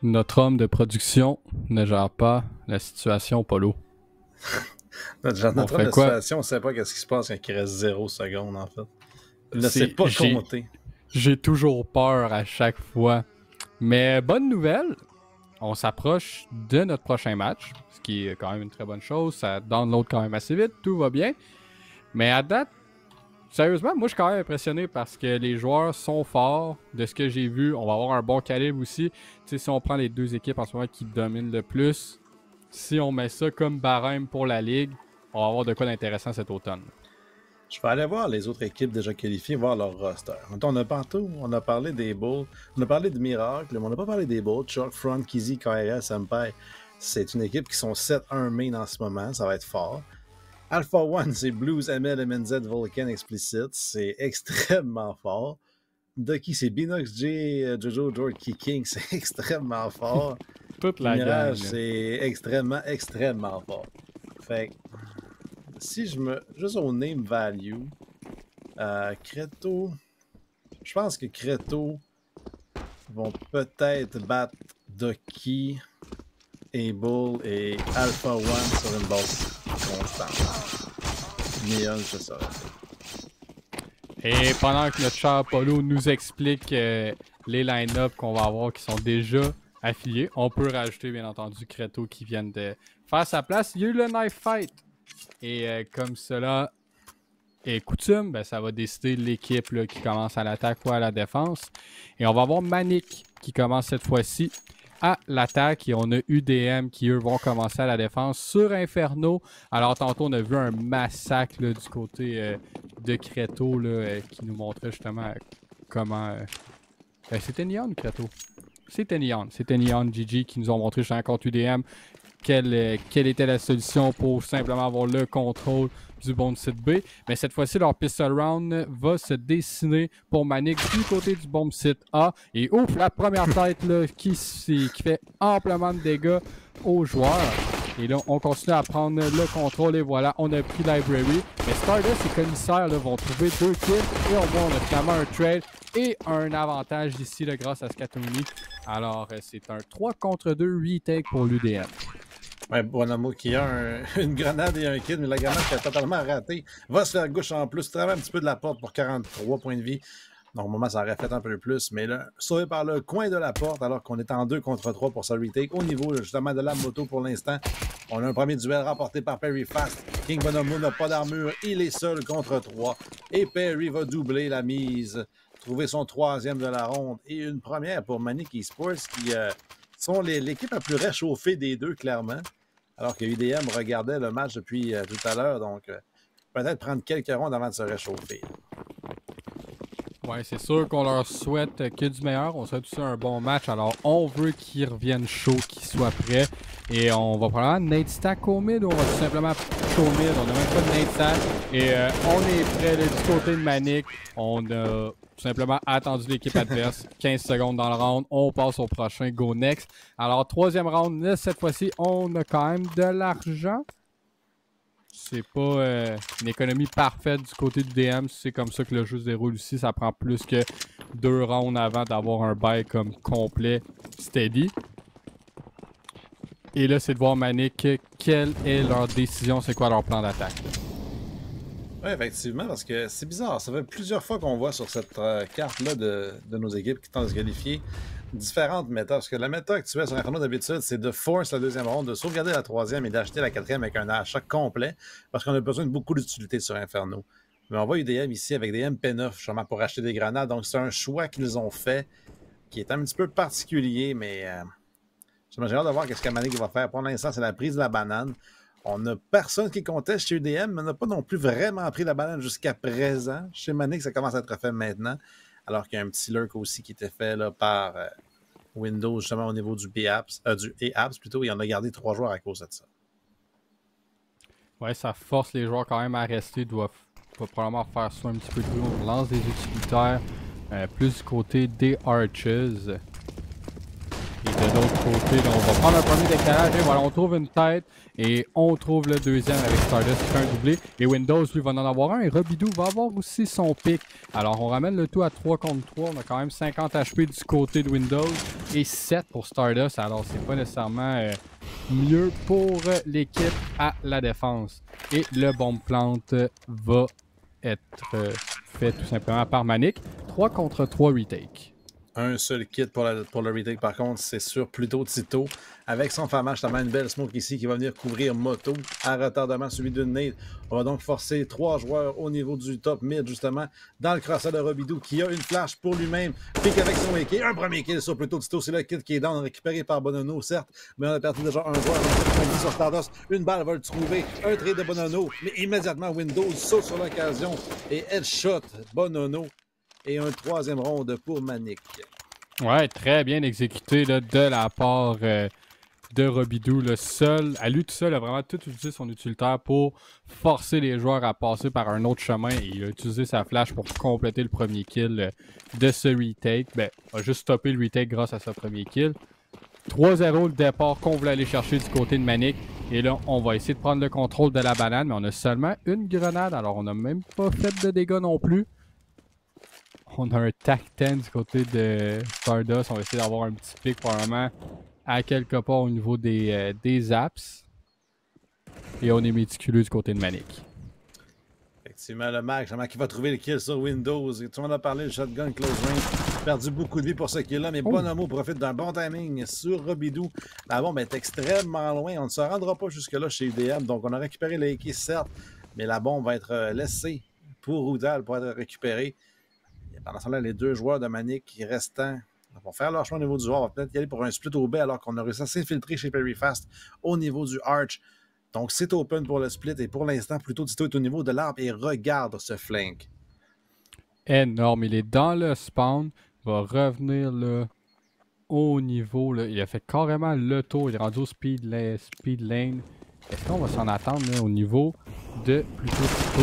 Notre homme de production ne gère pas la situation Polo. Notre homme de situation, on ne sait pas ce qui se passe quand il reste 0 secondes, en fait. Il ne sait pas compter. J'ai toujours peur à chaque fois. Mais bonne nouvelle, on s'approche de notre prochain match, ce qui est quand même une très bonne chose. Ça download quand même assez vite, tout va bien. Mais à date, sérieusement, moi je suis quand même impressionné parce que les joueurs sont forts. De ce que j'ai vu, on va avoir un bon calibre aussi. Tu sais, si on prend les deux équipes en ce moment qui dominent le plus, si on met ça comme barème pour la ligue, on va avoir de quoi d'intéressant cet automne. Je vais aller voir les autres équipes déjà qualifiées, voir leur roster. On a parlé des Bulls, on a parlé de Miracle, mais on n'a pas parlé des Bulls. Chuck, Front, Kizzy, KRS, Senpai. C'est une équipe qui sont 7-1 main en ce moment, ça va être fort. Alpha One, c'est Blues, ML, MNZ, Vulcan, Explicit. C'est extrêmement fort. Ducky, c'est Binox, J, Jojo, George, King. C'est extrêmement fort. Toute la Mirage, gang. c'est extrêmement, extrêmement fort. Fait que, si je me... Juste au name value, Creto... Je pense que Creto vont peut-être battre Ducky, Able et Alpha One sur une base constante. Neon, je saurais. Et pendant que notre cher Polo nous explique les line-up qu'on va avoir qui sont déjà affiliés, on peut rajouter bien entendu Creto qui viennent de faire sa place. Il y a eu le knife fight. Et comme cela est coutume, ben, ça va décider l'équipe là, qui commence à l'attaque ou à la défense. Et on va avoir Manic qui commence cette fois-ci à l'attaque. Et on a UDM qui, eux, vont commencer à la défense sur Inferno. Alors, tantôt, on a vu un massacre là, du côté de Creto là, qui nous montrait justement comment... c'était Neon, Creto? C'était Neon GG qui nous ont montré justement contre UDM quelle était la solution pour simplement avoir le contrôle du bomb site B. Mais cette fois-ci, leur pistol round va se dessiner pour Manic du côté du bomb site A. Et ouf, la première tête là, qui fait amplement de dégâts aux joueurs. Et là, on continue à prendre le contrôle et voilà, on a pris Library. Mais Stardust et Commissaire là, vont trouver deux kills et on voit on a finalement un trade et un avantage ici là, grâce à Skatoni. Alors, c'est un 3 contre 2 retake pour l'UDM. Ouais, Bonamo qui a une grenade et un kill, mais la grenade qui a totalement raté. Va se faire gauche en plus, travaille un petit peu de la porte pour 43 points de vie. Normalement, ça aurait fait un peu plus, mais là, sauvé par le coin de la porte, alors qu'on est en 2 contre 3 pour sa retake. Au niveau justement de la moto pour l'instant, on a un premier duel remporté par Perry Fast. King Bonomo n'a pas d'armure, il est seul contre 3. Et Perry va doubler la mise, trouver son troisième de la ronde. Et une première pour Manic Esports qui sont l'équipe la plus réchauffée des deux, clairement. Alors que UDM regardait le match depuis tout à l'heure, donc peut-être prendre quelques rondes avant de se réchauffer. Ouais, c'est sûr qu'on leur souhaite que du meilleur. On souhaite aussi un bon match. Alors, on veut qu'ils reviennent chaud, qu'ils soient prêts. Et on va probablement Nate Stack au mid ou on va tout simplement show mid. On n'a même pas de Nate Stack. Et on est prêt là, du côté de Manic. On a tout simplement attendu l'équipe adverse. 15 secondes dans le round. On passe au prochain. Go next. Alors, troisième round. Là, cette fois-ci, on a quand même de l'argent. C'est pas une économie parfaite du côté du DM. C'est comme ça que le jeu se déroule ici. Ça prend plus que 2 rounds avant d'avoir un bail comme complet steady. Et là, c'est de voir Manic quelle est leur décision, c'est quoi leur plan d'attaque. Oui, effectivement, parce que c'est bizarre. Ça fait plusieurs fois qu'on voit sur cette carte-là de nos équipes qui tentent de se qualifier différentes méthodes. Parce que la méthode actuelle sur Inferno d'habitude, c'est de force la deuxième ronde, de sauvegarder la troisième et d'acheter la quatrième avec un achat complet parce qu'on a besoin de beaucoup d'utilité sur Inferno. Mais on voit UDM ici avec des MP9 justement pour acheter des grenades. Donc c'est un choix qu'ils ont fait qui est un petit peu particulier, mais j'ai hâte de voir ce que Manic va faire. Pour l'instant, c'est la prise de la banane. On n'a personne qui conteste chez UDM, mais on n'a pas non plus vraiment pris la banane jusqu'à présent. Chez Manic, ça commence à être fait maintenant. Alors qu'il y a un petit lurk aussi qui était fait là, par Windows, justement au niveau du B-Apps, du E-Apps plutôt. Il en a gardé 3 joueurs à cause de ça. Ouais, ça force les joueurs quand même à rester. Doivent probablement faire ça un petit peu de bruit. On lance des utilitaires plus du côté des Arches. Et de l'autre côté, là, on va prendre un premier décalage. Et voilà, on trouve une tête et on trouve le deuxième avec Stardust qui fait un doublé. Et Windows, lui, va en avoir un. Et Robidou va avoir aussi son pic. Alors, on ramène le tout à 3 contre 3. On a quand même 50 HP du côté de Windows et 7 pour Stardust. Alors, c'est pas nécessairement mieux pour l'équipe à la défense. Et le bombe plante va être fait tout simplement par Manic. 3 contre 3 retake. Un seul kit pour le retake, par contre, c'est sur plutôt Tito. Avec son famage, justement, une belle smoke ici qui va venir couvrir Moto à retardement suivi d'une nade. On va donc forcer 3 joueurs au niveau du top mid, justement, dans le crosser de Robidou qui a une flash pour lui-même. Pique avec son AK. Un premier kill sur plutôt Tito. C'est le kit qui est down, récupéré par Bonono, certes, mais on a perdu déjà un joueur. On dit sur Stardust. Une balle va le trouver. Un trade de Bonono, mais immédiatement Windows saute sur l'occasion et headshot Bonono. Et un troisième ronde pour Manic. Ouais, très bien exécuté là, de la part de Robidou. Le seul, à lui tout seul, a vraiment tout utilisé son utilitaire pour forcer les joueurs à passer par un autre chemin. Et il a utilisé sa flash pour compléter le premier kill de ce retake. Ben, il a juste stoppé le retake grâce à ce premier kill. 3-0 le départ qu'on voulait aller chercher du côté de Manic. Et là, on va essayer de prendre le contrôle de la banane, mais on a seulement une grenade. Alors, on n'a même pas fait de dégâts non plus. On a un TAC-10 du côté de Stardust. On va essayer d'avoir un petit pic probablement à quelque part au niveau des apps. Et on est méticuleux du côté de Manic. Effectivement, le Mac, qui va trouver le kill sur Windows. Tout le monde a parlé, le shotgun close range. Perdu beaucoup de vie pour ce kill-là, mais Bonomo profite d'un bon timing sur Robidou. La bombe est extrêmement loin. On ne se rendra pas jusque-là chez UDM. Donc, on a récupéré le AK, certes, mais la bombe va être laissée pour Roudal pour être récupérée. Pendant ce temps-là, les deux joueurs de Manic restants vont faire leur chemin au niveau du joueur. On va peut-être y aller pour un split au B alors qu'on a réussi à s'infiltrer chez Perry Fast au niveau du Arch. Donc, c'est open pour le split et pour l'instant, plutôt Tito est au niveau de l'arbre et regarde ce flank. Énorme. Il est dans le spawn. Il va revenir là, au niveau. Là. Il a fait carrément le tour. Il est rendu au speed lane. Est-ce qu'on va s'en attendre là, au niveau de plutôt Tito?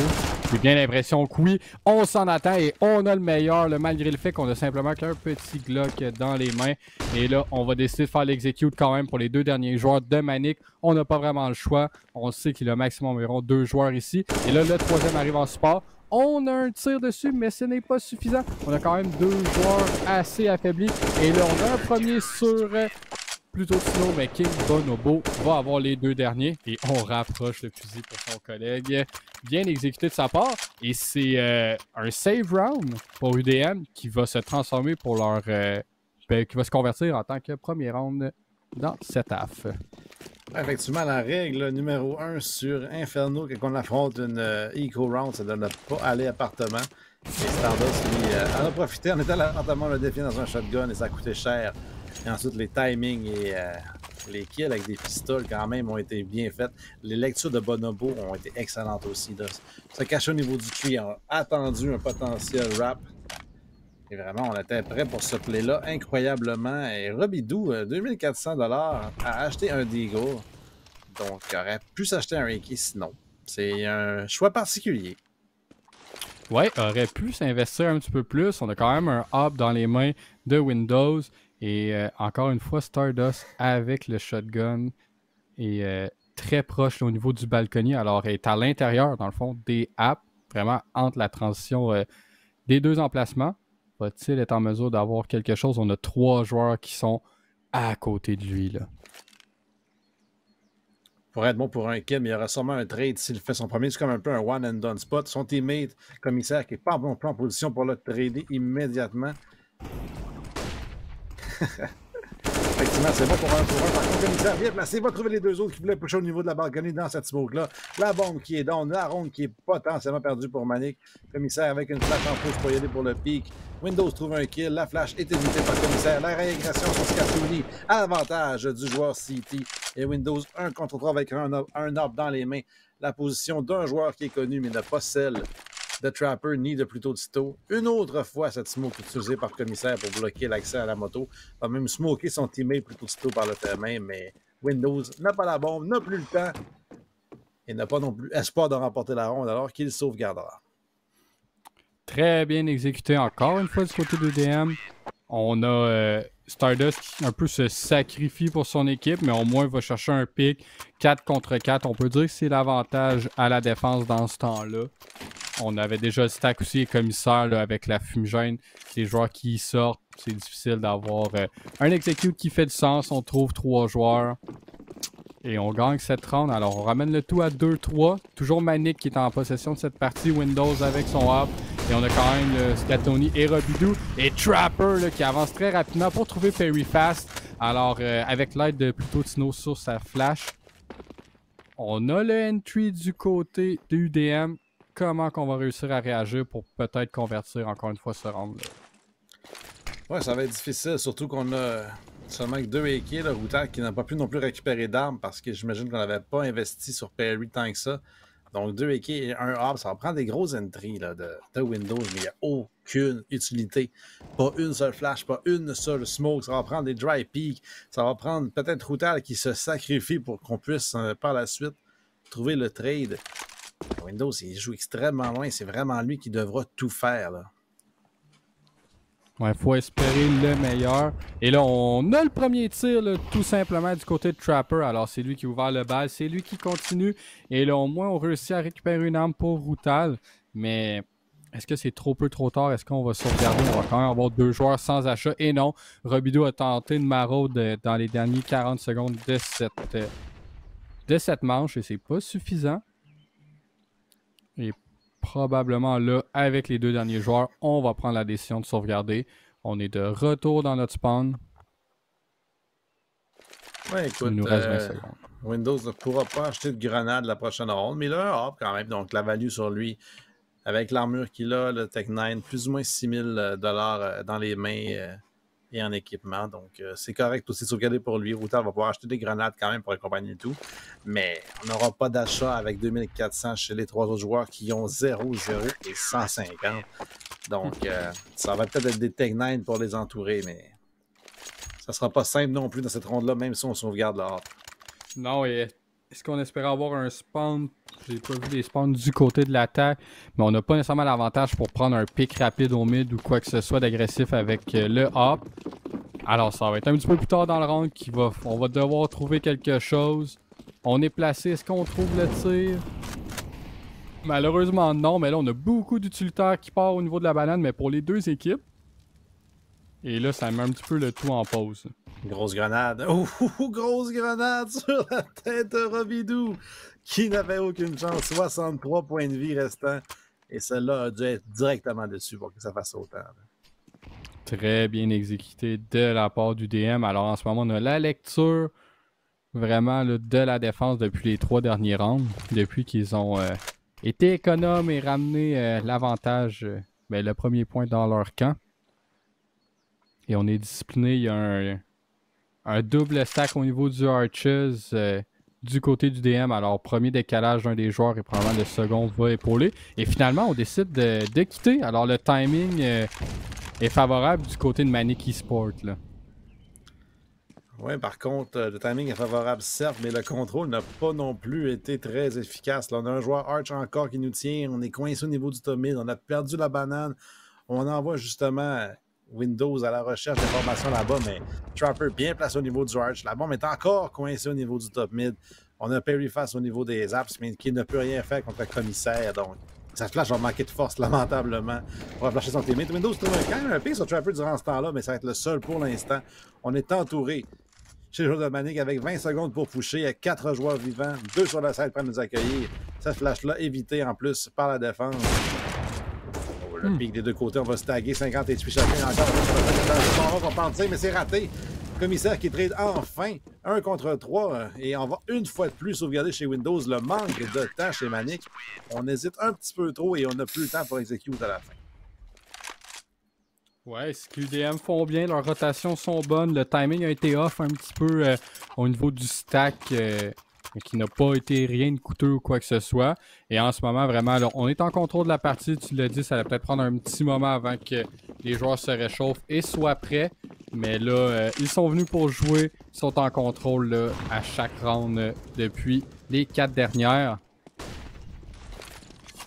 J'ai bien l'impression que oui, on s'en attend et on a le meilleur, là, malgré le fait qu'on a simplement qu'un petit Glock dans les mains. Et là, on va décider de faire l'execute quand même pour les deux derniers joueurs de Manic. On n'a pas vraiment le choix. On sait qu'il a maximum environ 2 joueurs ici. Et là, le troisième arrive en support. On a un tir dessus, mais ce n'est pas suffisant. On a quand même 2 joueurs assez affaiblis. Et là, on a un premier sur plutôt Tino, mais King Bonobo va avoir les 2 derniers. Et on rapproche le fusil pour son collègue. Bien exécuté de sa part. Et c'est un save round pour UDM qui va se transformer pour leur... qui va se convertir en tant que premier round dans cette AF. Effectivement, la règle numéro 1 sur Inferno, quand on affronte une Eco Round, c'est de ne pas aller à appartement. Et Stardust, lui, en a profité. On était à l'appartement, on l'a défié dans un shotgun et ça a coûté cher. Et ensuite, les timings et les kills avec des pistoles, quand même, ont été bien faites. Les lectures de Bonobo ont été excellentes aussi. Là. Se cacher au niveau du tree, on a attendu un potentiel rap. Et vraiment, on était prêt pour ce play-là, incroyablement. Et Robidou, 2400$ a acheté un Deagle. Donc, il aurait pu s'acheter un AK sinon. C'est un choix particulier. Ouais, aurait pu s'investir un petit peu plus. On a quand même un hub dans les mains de Windows. Et encore une fois, Stardust avec le shotgun est très proche là, au niveau du balcony. Alors, elle est à l'intérieur, dans le fond, des apps, vraiment entre la transition des 2 emplacements. Va-t-il être en mesure d'avoir quelque chose? On a 3 joueurs qui sont à côté de lui. Là. Pour être bon pour un kill, mais il y aura sûrement un trade s'il fait son premier. C'est comme un peu un one and done spot. Son teammate, commissaire, qui n'est pas en position pour le trader immédiatement. Effectivement, c'est bon pour un. Par contre, commissaire bien placé, va trouver les 2 autres qui voulaient pusher au niveau de la balcony dans cette smoke-là. La bombe qui est down, la ronde qui est potentiellement perdue pour Manic. Commissaire avec une flash en pouce pour y aller pour le pic. Windows trouve un kill, la flash est évitée par commissaire. La réagression sur Scatouni à l'avantage du joueur CT. Et Windows 1 contre 3 avec un up dans les mains. La position d'un joueur qui est connu, mais n'a pas celle de Trapper ni de plutôt Tito. Une autre fois, cette smoke utilisée par commissaire pour bloquer l'accès à la moto. Va même smoker son teammate plutôt Tito par le terrain, mais Windows n'a pas la bombe, n'a plus le temps et n'a pas non plus espoir de remporter la ronde alors qu'il sauvegardera. Très bien exécuté encore une fois du côté de DM. On a Stardust qui un peu se sacrifie pour son équipe, mais au moins il va chercher un pick 4 contre 4. On peut dire que c'est l'avantage à la défense dans ce temps-là. On avait déjà le stack aussi, les commissaires là, avec la fumigène, des joueurs qui sortent. C'est difficile d'avoir un execute qui fait du sens. On trouve 3 joueurs. Et on gagne cette round. Alors, on ramène le tout à 2-3. Toujours Manic qui est en possession de cette partie. Windows avec son hop. Et on a quand même le Scatoni et Robidou. Et Trapper là, qui avance très rapidement pour trouver Perry Fast. Alors, avec l'aide de plutôt Tino sur sa flash. On a le entry du côté de UDM. Comment qu'on va réussir à réagir pour peut-être convertir encore une fois ce round-là? Ouais, ça va être difficile, surtout qu'on a seulement que 2 AK, le Routal qui n'a pas pu non plus récupérer d'armes parce que j'imagine qu'on n'avait pas investi sur Perry tant que ça. Donc 2 AK et un hub, ça va prendre des grosses entries là, de Windows, mais il n'y a aucune utilité. Pas une seule flash, pas une seule smoke. Ça va prendre des dry peaks. Ça va prendre peut-être Routal qui se sacrifie pour qu'on puisse par la suite trouver le trade. Windows, il joue extrêmement loin. C'est vraiment lui qui devra tout faire, là. Ouais, faut espérer le meilleur. Et là, on a le premier tir, là, tout simplement, du côté de Trapper. Alors, c'est lui qui a ouvert le bal. C'est lui qui continue. Et là, au moins, on réussit à récupérer une arme pour Routal. Mais est-ce que c'est trop peu, trop tard? Est-ce qu'on va sauvegarder? On va quand même avoir 2 joueurs sans achat. Et non, Robidou a tenté une maraude dans les derniers 40 secondes de cette manche. Et c'est pas suffisant. Et probablement là, avec les 2 derniers joueurs, on va prendre la décision de sauvegarder. On est de retour dans notre spawn. Ouais, écoute, Il nous reste 20 secondes. Windows ne pourra pas acheter de grenade la prochaine ronde, mais il a un hop quand même, donc la value sur lui, avec l'armure qu'il a, le Tech 9, plus ou moins 6000 $ dans les mains et en équipement. Donc, c'est correct aussi de sauvegarder pour lui. Routal va pouvoir acheter des grenades quand même pour accompagner le tout. Mais on n'aura pas d'achat avec 2400 chez les 3 autres joueurs qui ont 0, 0 et 150. Donc, ça va peut-être être des Tech 9 pour les entourer, mais ça sera pas simple non plus dans cette ronde-là, même si on sauvegarde le hop. Non, et est-ce qu'on espérait avoir un spawn? J'ai pas vu les spawns du côté de l'attaque, mais on n'a pas nécessairement l'avantage pour prendre un pic rapide au mid ou quoi que ce soit d'agressif avec le hop. Alors, ça va être un petit peu plus tard dans le round on va devoir trouver quelque chose. On est placé, est-ce qu'on trouve le tir? Malheureusement non, mais là on a beaucoup d'utilitaires qui partent au niveau de la banane, mais pour les 2 équipes. Et là, ça met un petit peu le tout en pause. Grosse grenade. Oh, grosse grenade sur la tête de Robidou, qui n'avait aucune chance. 63 points de vie restants. Et celle-là a dû être directement dessus pour que ça fasse autant. Très bien exécuté de la part du DM. Alors en ce moment, on a la lecture vraiment là, de la défense depuis les 3 derniers rounds. Depuis qu'ils ont été économes et ramené l'avantage, le premier point dans leur camp. Et on est discipliné. Il y a un double stack au niveau du Arches du côté du DM. Alors, premier décalage d'un des joueurs et probablement le second va épauler. Et finalement, on décide de quitter. Alors, le timing est favorable du côté de Manic Esport. Oui, par contre, le timing est favorable, certes, mais le contrôle n'a pas non plus été très efficace. Là, on a un joueur Arch encore qui nous tient. On est coincé au niveau du top mid. On a perdu la banane. On envoie justement Windows à la recherche d'informations là-bas, mais Trapper bien placé au niveau du Arch. La bombe est encore coincée au niveau du top mid. On a Perry face au niveau des apps, mais qui ne peut rien faire contre le commissaire. Donc, sa flash va manquer de force, lamentablement, pour flasher son teammate. Windows trouve quand même un pic sur Trapper durant ce temps-là, mais ça va être le seul pour l'instant. On est entouré chez les joueurs de Manic avec 20 secondes pour pusher. Il y a 4 joueurs vivants, 2 sur le side pour nous accueillir. Cette flash-là évitée en plus par la défense. Le pic des 2 côtés, on va se taguer 50 HP chacun encore. On va penser, mais c'est raté. Commissaire qui trade enfin 1 contre 3 et on va une fois de plus sauvegarder chez Windows le manque de temps chez Manic. On hésite un petit peu trop et on n'a plus le temps pour exécuter à la fin. Ouais, ce que UDM font bien, leurs rotations sont bonnes. Le timing a été off un petit peu au niveau du stack. Qui n'a pas été rien de coûteux ou quoi que ce soit. Et en ce moment, vraiment, là, on est en contrôle de la partie. Tu l'as dit, ça va peut-être prendre un petit moment avant que les joueurs se réchauffent et soient prêts. Mais là, ils sont venus pour jouer. Ils sont en contrôle là, à chaque round depuis les 4 dernières.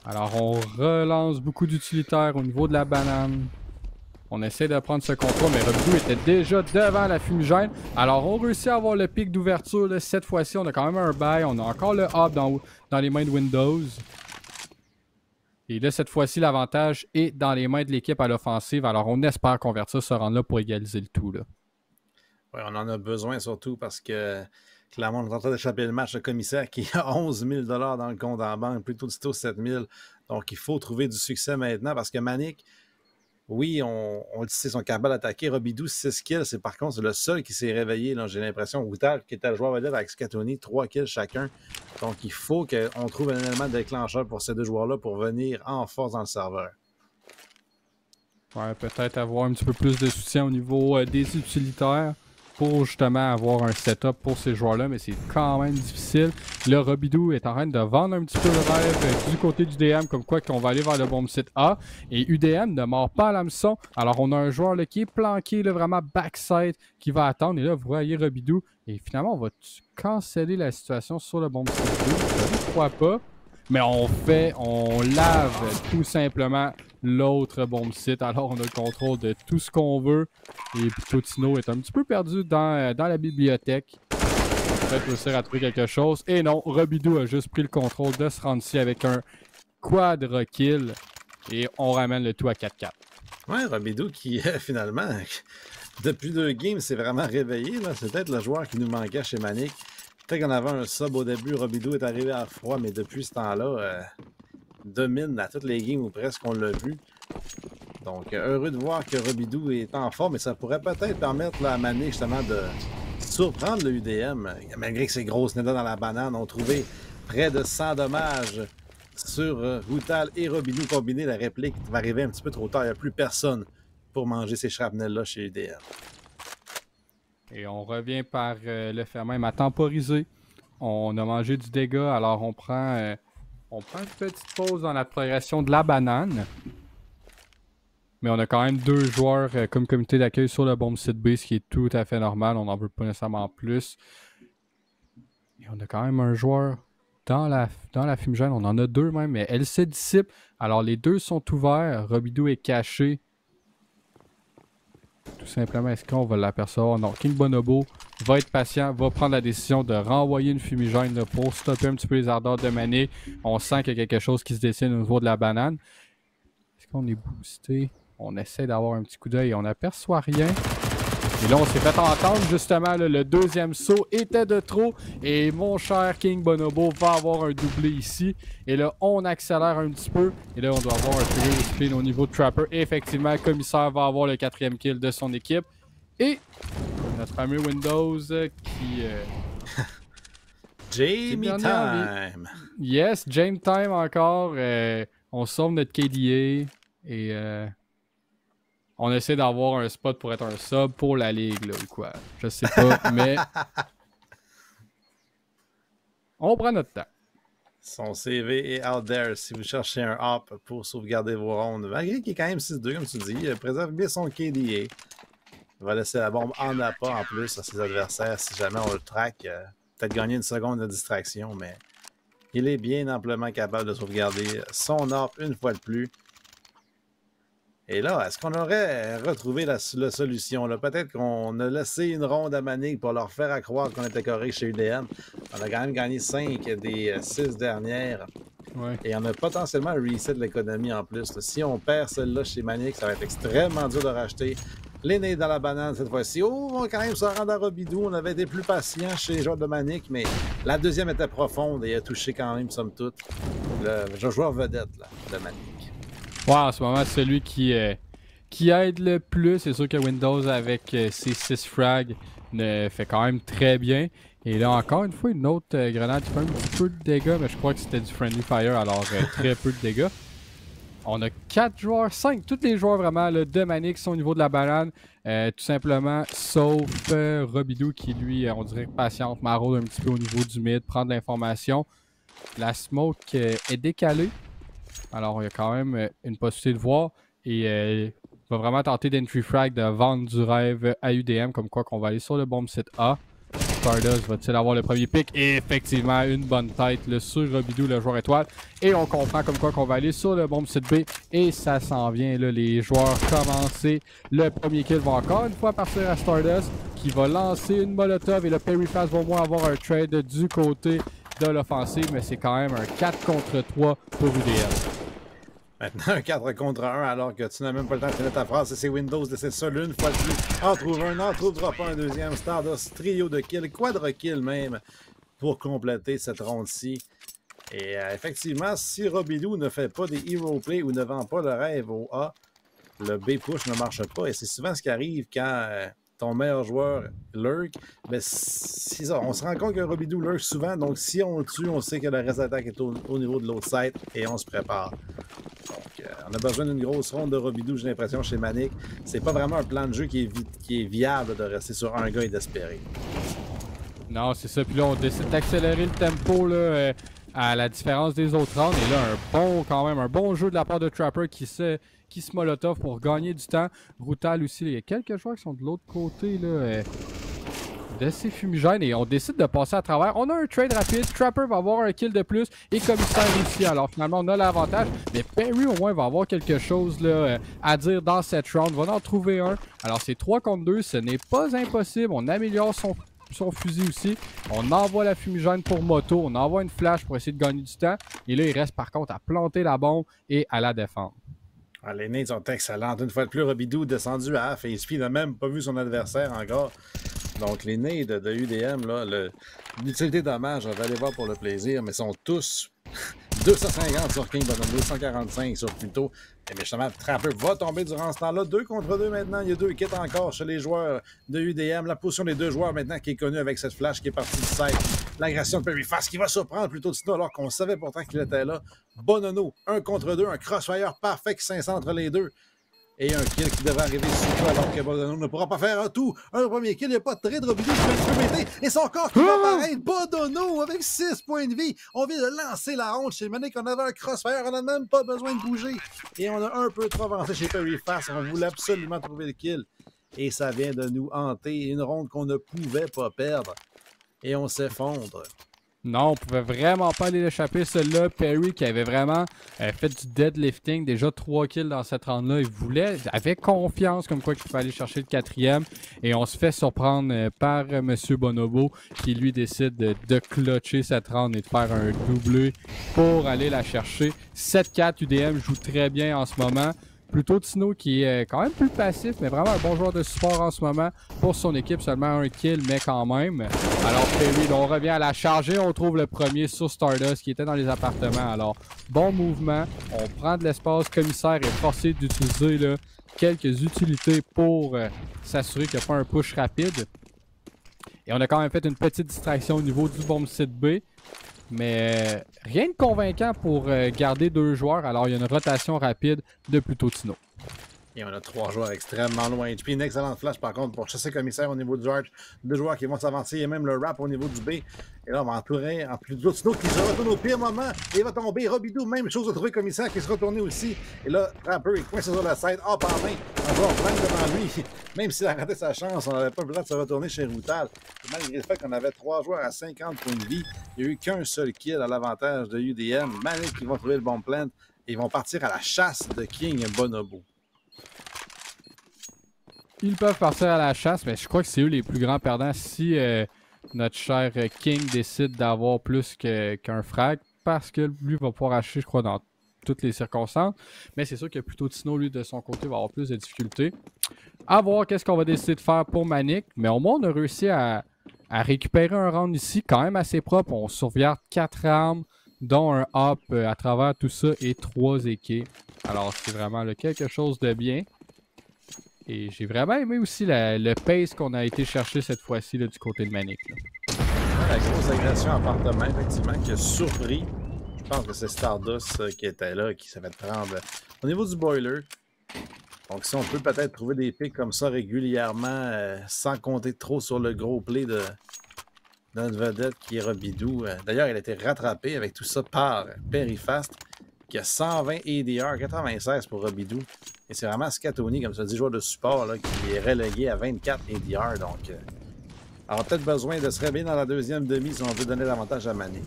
Alors, on relance beaucoup d'utilitaires au niveau de la banane. On essaie de prendre ce contrôle, mais Robidou était déjà devant la fumigène. Alors, on réussit à avoir le pic d'ouverture. Cette fois-ci, on a quand même un bail. On a encore le hub dans les mains de Windows. Et là, cette fois-ci, l'avantage est dans les mains de l'équipe à l'offensive. Alors, on espère convertir ce rendre là pour égaliser le tout. Là. Oui, on en a besoin surtout parce que clairement, on est en train d'échapper le match. Le commissaire qui a 11 000 dans le compte en banque, plutôt 7 000. Donc, il faut trouver du succès maintenant parce que Manic, oui, on le sait, son capable d'attaquer. Robidou, 6 kills. C'est par contre le seul qui s'est réveillé. J'ai l'impression. Woutal, qui était le joueur vedette avec Scatoni, 3 kills chacun. Donc, il faut qu'on trouve un élément déclencheur pour ces deux joueurs-là pour venir en force dans le serveur. Ouais, peut-être avoir un petit peu plus de soutien au niveau des utilitaires pour justement avoir un setup pour ces joueurs-là, mais c'est quand même difficile. Le Robidou est en train de vendre un petit peu le rêve du côté du DM, comme quoi qu'on va aller vers le bomb site A. Et UDM ne mord pas à l'hameçon. Alors on a un joueur là, qui est planqué, là, vraiment backside, qui va attendre. Et là, vous voyez Robidou. Et finalement, on va canceller la situation sur le bomb site B. Je ne crois pas. Mais on lave tout simplement l'autre bomb site. Alors on a le contrôle de tout ce qu'on veut. Et Totino est un petit peu perdu dans la bibliothèque. Peut-être réussir à trouver quelque chose. Et non, Robidou a juste pris le contrôle de ce round-ci avec un quadra kill. Et on ramène le tout à 4-4. Ouais, Robidou qui finalement, depuis 2 games, s'est vraiment réveillé. C'est peut-être le joueur qui nous manquait chez Manic. Peut-être qu'on avait un sub au début, Robidou est arrivé à froid, mais depuis ce temps-là, domine à toutes les games ou presque, on l'a vu. Donc, heureux de voir que Robidou est en forme, mais ça pourrait peut-être permettre à Mané justement de surprendre le UDM. Malgré que ces grosses nédas dans la banane ont trouvé près de 100 dommages sur Woutal et Robidou combinés. La réplique va arriver un petit peu trop tard. Il n'y a plus personne pour manger ces shrapnels-là chez UDM. Et on revient par le faire même à temporiser. On a mangé du dégât, alors on prend une petite pause dans la progression de la banane. Mais on a quand même 2 joueurs comme comité d'accueil sur le bomb site B, ce qui est tout à fait normal. On n'en veut pas nécessairement plus. Et on a quand même un joueur dans la fumigène. On en a 2 même, mais elle se dissipe. Alors les 2 sont ouverts. Robidou est caché. Tout simplement, est-ce qu'on va l'apercevoir? Non, King Bonobo va être patient, va prendre la décision de renvoyer une fumigène là, pour stopper un petit peu les ardeurs de Mané. On sent qu'il y a quelque chose qui se dessine au niveau de la banane. Est-ce qu'on est boosté? On essaie d'avoir un petit coup d'œil et on n'aperçoit rien. Et là, on s'est fait entendre justement, là, le deuxième saut était de trop. Et mon cher King Bonobo va avoir un doublé ici. Et là, on accélère un petit peu. Et là, on doit avoir un trigger spin au niveau de Trapper. Et effectivement, le commissaire va avoir le 4e kill de son équipe. Et notre fameux Windows qui... Jamie Time! Yes, Jamie Time encore. On sauve notre KDA. Et... on essaie d'avoir un spot pour être un sub pour la ligue, là, ou quoi. Je sais pas, mais... on prend notre temps. Son CV est out there si vous cherchez un hop pour sauvegarder vos rondes. Malgré qu'il est quand même 6-2, comme tu dis, préserve bien son KDA. Il va laisser la bombe en appât en plus à ses adversaires si jamais on le traque. Peut-être gagner une seconde de distraction, mais il est bien amplement capable de sauvegarder son hop une fois de plus. Et là, est-ce qu'on aurait retrouvé la solution? Peut-être qu'on a laissé une ronde à Manic pour leur faire croire qu'on était correct chez UDM. On a quand même gagné 5 des 6 dernières. Ouais. Et on a potentiellement un reset de l'économie en plus. Si on perd celle-là chez Manic, ça va être extrêmement dur de racheter. Les nez dans la banane cette fois-ci. Oh, on va quand même se rendre à Robidou. On avait été plus patient chez les joueurs de Manic, mais la deuxième était profonde et a touché quand même, somme toute, le joueur vedette là, de Manic. Ouais, en ce moment, celui qui aide le plus, c'est sûr que Windows avec ses 6 frags fait quand même très bien. Et là, encore une fois, une autre grenade qui fait un petit peu de dégâts, mais je crois que c'était du Friendly Fire, alors très peu de dégâts. On a 4 joueurs, 5, tous les joueurs vraiment là, de Manic sont au niveau de la banane, tout simplement, sauf Robidou qui lui, on dirait patiente, maraude un petit peu au niveau du mid, prend de l'information. La smoke est décalée. Alors, il y a quand même une possibilité de voir. Et va vraiment tenter d'entry frag, de vendre du rêve à UDM, comme quoi qu'on va aller sur le bomb site A. Stardust va-t-il avoir le premier pick? Et effectivement, une bonne tête là, sur Robidoux, le joueur étoile. Et on comprend comme quoi qu'on va aller sur le bombe site B. Et ça s'en vient, là, les joueurs commencer. Le premier kill va encore une fois partir à Stardust, qui va lancer une molotov. Et le Perry Fast va au moins avoir un trade du côté de l'offensive. Mais c'est quand même un 4 contre 3 pour UDM. Maintenant, un 4 contre 1, alors que tu n'as même pas le temps de finir ta phrase. C'est Windows, c'est ça une fois de plus. En trouve un, n'en trouvera pas un deuxième. Stardust, trio de kills, quadra-kill même, pour compléter cette ronde-ci. Et effectivement, si Robidoux ne fait pas des hero play ou ne vend pas le rêve au A, le B push ne marche pas. Et c'est souvent ce qui arrive quand ton meilleur joueur lurk. Ben, c'est ça. On se rend compte que Robidoux lurk souvent. Donc, si on le tue, on sait que le reste d'attaque est au niveau de l'autre site et on se prépare. Donc, on a besoin d'une grosse ronde de Robidoux, j'ai l'impression, chez Manic. C'est pas vraiment un plan de jeu qui est viable de rester sur un gars et d'espérer. Non, c'est ça. Puis là, on décide d'accélérer le tempo là, à la différence des autres rounds. Et là, quand même, un bon jeu de la part de Trapper qui se molotov pour gagner du temps. Brutal aussi. Il y a quelques joueurs qui sont de l'autre côté là, de ces fumigènes. Et on décide de passer à travers. On a un trade rapide. Trapper va avoir un kill de plus. Et Commissaire aussi. Alors finalement, on a l'avantage. Mais Perry au moins va avoir quelque chose là, à dire dans cette round. On va en trouver un. Alors c'est 3 contre 2. Ce n'est pas impossible. On améliore son fusil aussi. On envoie la fumigène pour moto. On envoie une flash pour essayer de gagner du temps. Et là, il reste par contre à planter la bombe et à la défendre. Ah, les nades sont excellentes. Une fois de plus, Robidoux descendu à F et il n'a même pas vu son adversaire encore. Donc, les nades de UDM, l'utilité dommage, on va aller voir pour le plaisir, mais sont tous 250 sur King Bottom, 245 sur Pluto. Et bien justement, Trapper va tomber durant ce temps-là. 2 contre 2 maintenant. Il y a 2 kits encore chez les joueurs de UDM. La position des 2 joueurs maintenant qui est connue avec cette flash qui est partie du site. L'agression de Perry Fast qui va surprendre plutôt Tino alors qu'on savait pourtant qu'il était là. Bonono, 1 contre 2, un crossfire parfait qui s'incentre entre les deux. Et un kill qui devrait arriver surtout alors que Bonono ne pourra pas faire un tout. Un premier kill, il n'y a pas de trade. Robidoux qui peut péter. Et son corps qui va apparaître. Bonono avec 6 points de vie. On vient de lancer la honte chez Manic. On avait un crossfire. On n'a même pas besoin de bouger. Et on a un peu trop avancé chez Perry Fast. On voulait absolument trouver le kill. Et ça vient de nous hanter. Une ronde qu'on ne pouvait pas perdre. Et on s'effondre. Non, on pouvait vraiment pas aller l'échapper. Celui-là, Perry qui avait vraiment fait du deadlifting, déjà 3 kills dans cette round-là. Il avait confiance comme quoi qu'il fallait aller chercher le 4e. Et on se fait surprendre par M. Bonobo qui lui décide de clutcher cette round et de faire un doublé pour aller la chercher. 7-4, UDM joue très bien en ce moment. Plutôt Tino qui est quand même plus passif, mais vraiment un bon joueur de support en ce moment pour son équipe. Seulement un kill, mais quand même. Alors Perry, on revient à la charge et on trouve le premier sur Stardust qui était dans les appartements. Alors, bon mouvement. On prend de l'espace. Commissaire est forcé d'utiliser là, quelques utilités pour s'assurer qu'il n'y a pas un push rapide. Et on a quand même fait une petite distraction au niveau du bomb site B. Mais rien de convaincant pour garder 2 joueurs. Alors, il y a une rotation rapide de Pluto Tino. Et on a 3 joueurs extrêmement loin. HP, une excellente flash par contre pour chasser Commissaire au niveau du arch. 2 joueurs qui vont s'avancer et même le rap au niveau du B. Et là, on va entourer en plus de Tino qui se retourne au pire moment et il va tomber. Robidoux, même chose de trouver Commissaire qui se retourne aussi. Et là, Trapper est coincé sur la side, hop en main. Un joueur plein devant lui. Même s'il a raté sa chance, on n'avait pas le droit de se retourner chez Routal. Et malgré le fait qu'on avait 3 joueurs à 50 points de vie, il n'y a eu qu'un seul kill à l'avantage de UDM. Manic qui vont trouver le bon plant et ils vont partir à la chasse de King Bonobo. Ils peuvent partir à la chasse, mais je crois que c'est eux les plus grands perdants si notre cher King décide d'avoir plus qu'un frag, parce que lui va pouvoir acheter, je crois, dans toutes les circonstances. Mais c'est sûr que plutôt Tino, lui, de son côté, va avoir plus de difficultés. À voir qu'est-ce qu'on va décider de faire pour Manic, mais au moins, on a réussi à récupérer un round ici, quand même assez propre. On sauvegarde 4 armes, dont un hop à travers tout ça, et 3 équipes. Alors, c'est vraiment là, quelque chose de bien. Et j'ai vraiment aimé aussi le pace qu'on a été chercher cette fois-ci du côté de Manic. Là. La grosse agression appartement, effectivement, qui a surpris. Je pense que c'est Stardust qui était là, qui s'est fait prendre au niveau du boiler. Donc, si on peut peut-être trouver des pics comme ça régulièrement, sans compter trop sur le gros play de notre vedette qui est Robidoux. D'ailleurs, il a été rattrapé avec tout ça par Perry Fast, qui a 120 ADR, 96 pour Robidoux. Et c'est vraiment Scatoni, comme ça dit, joueur de support, là, qui est relégué à 24 ADR. Donc, aura peut-être besoin de se réveiller dans la deuxième demi si on veut donner l'avantage à Mané.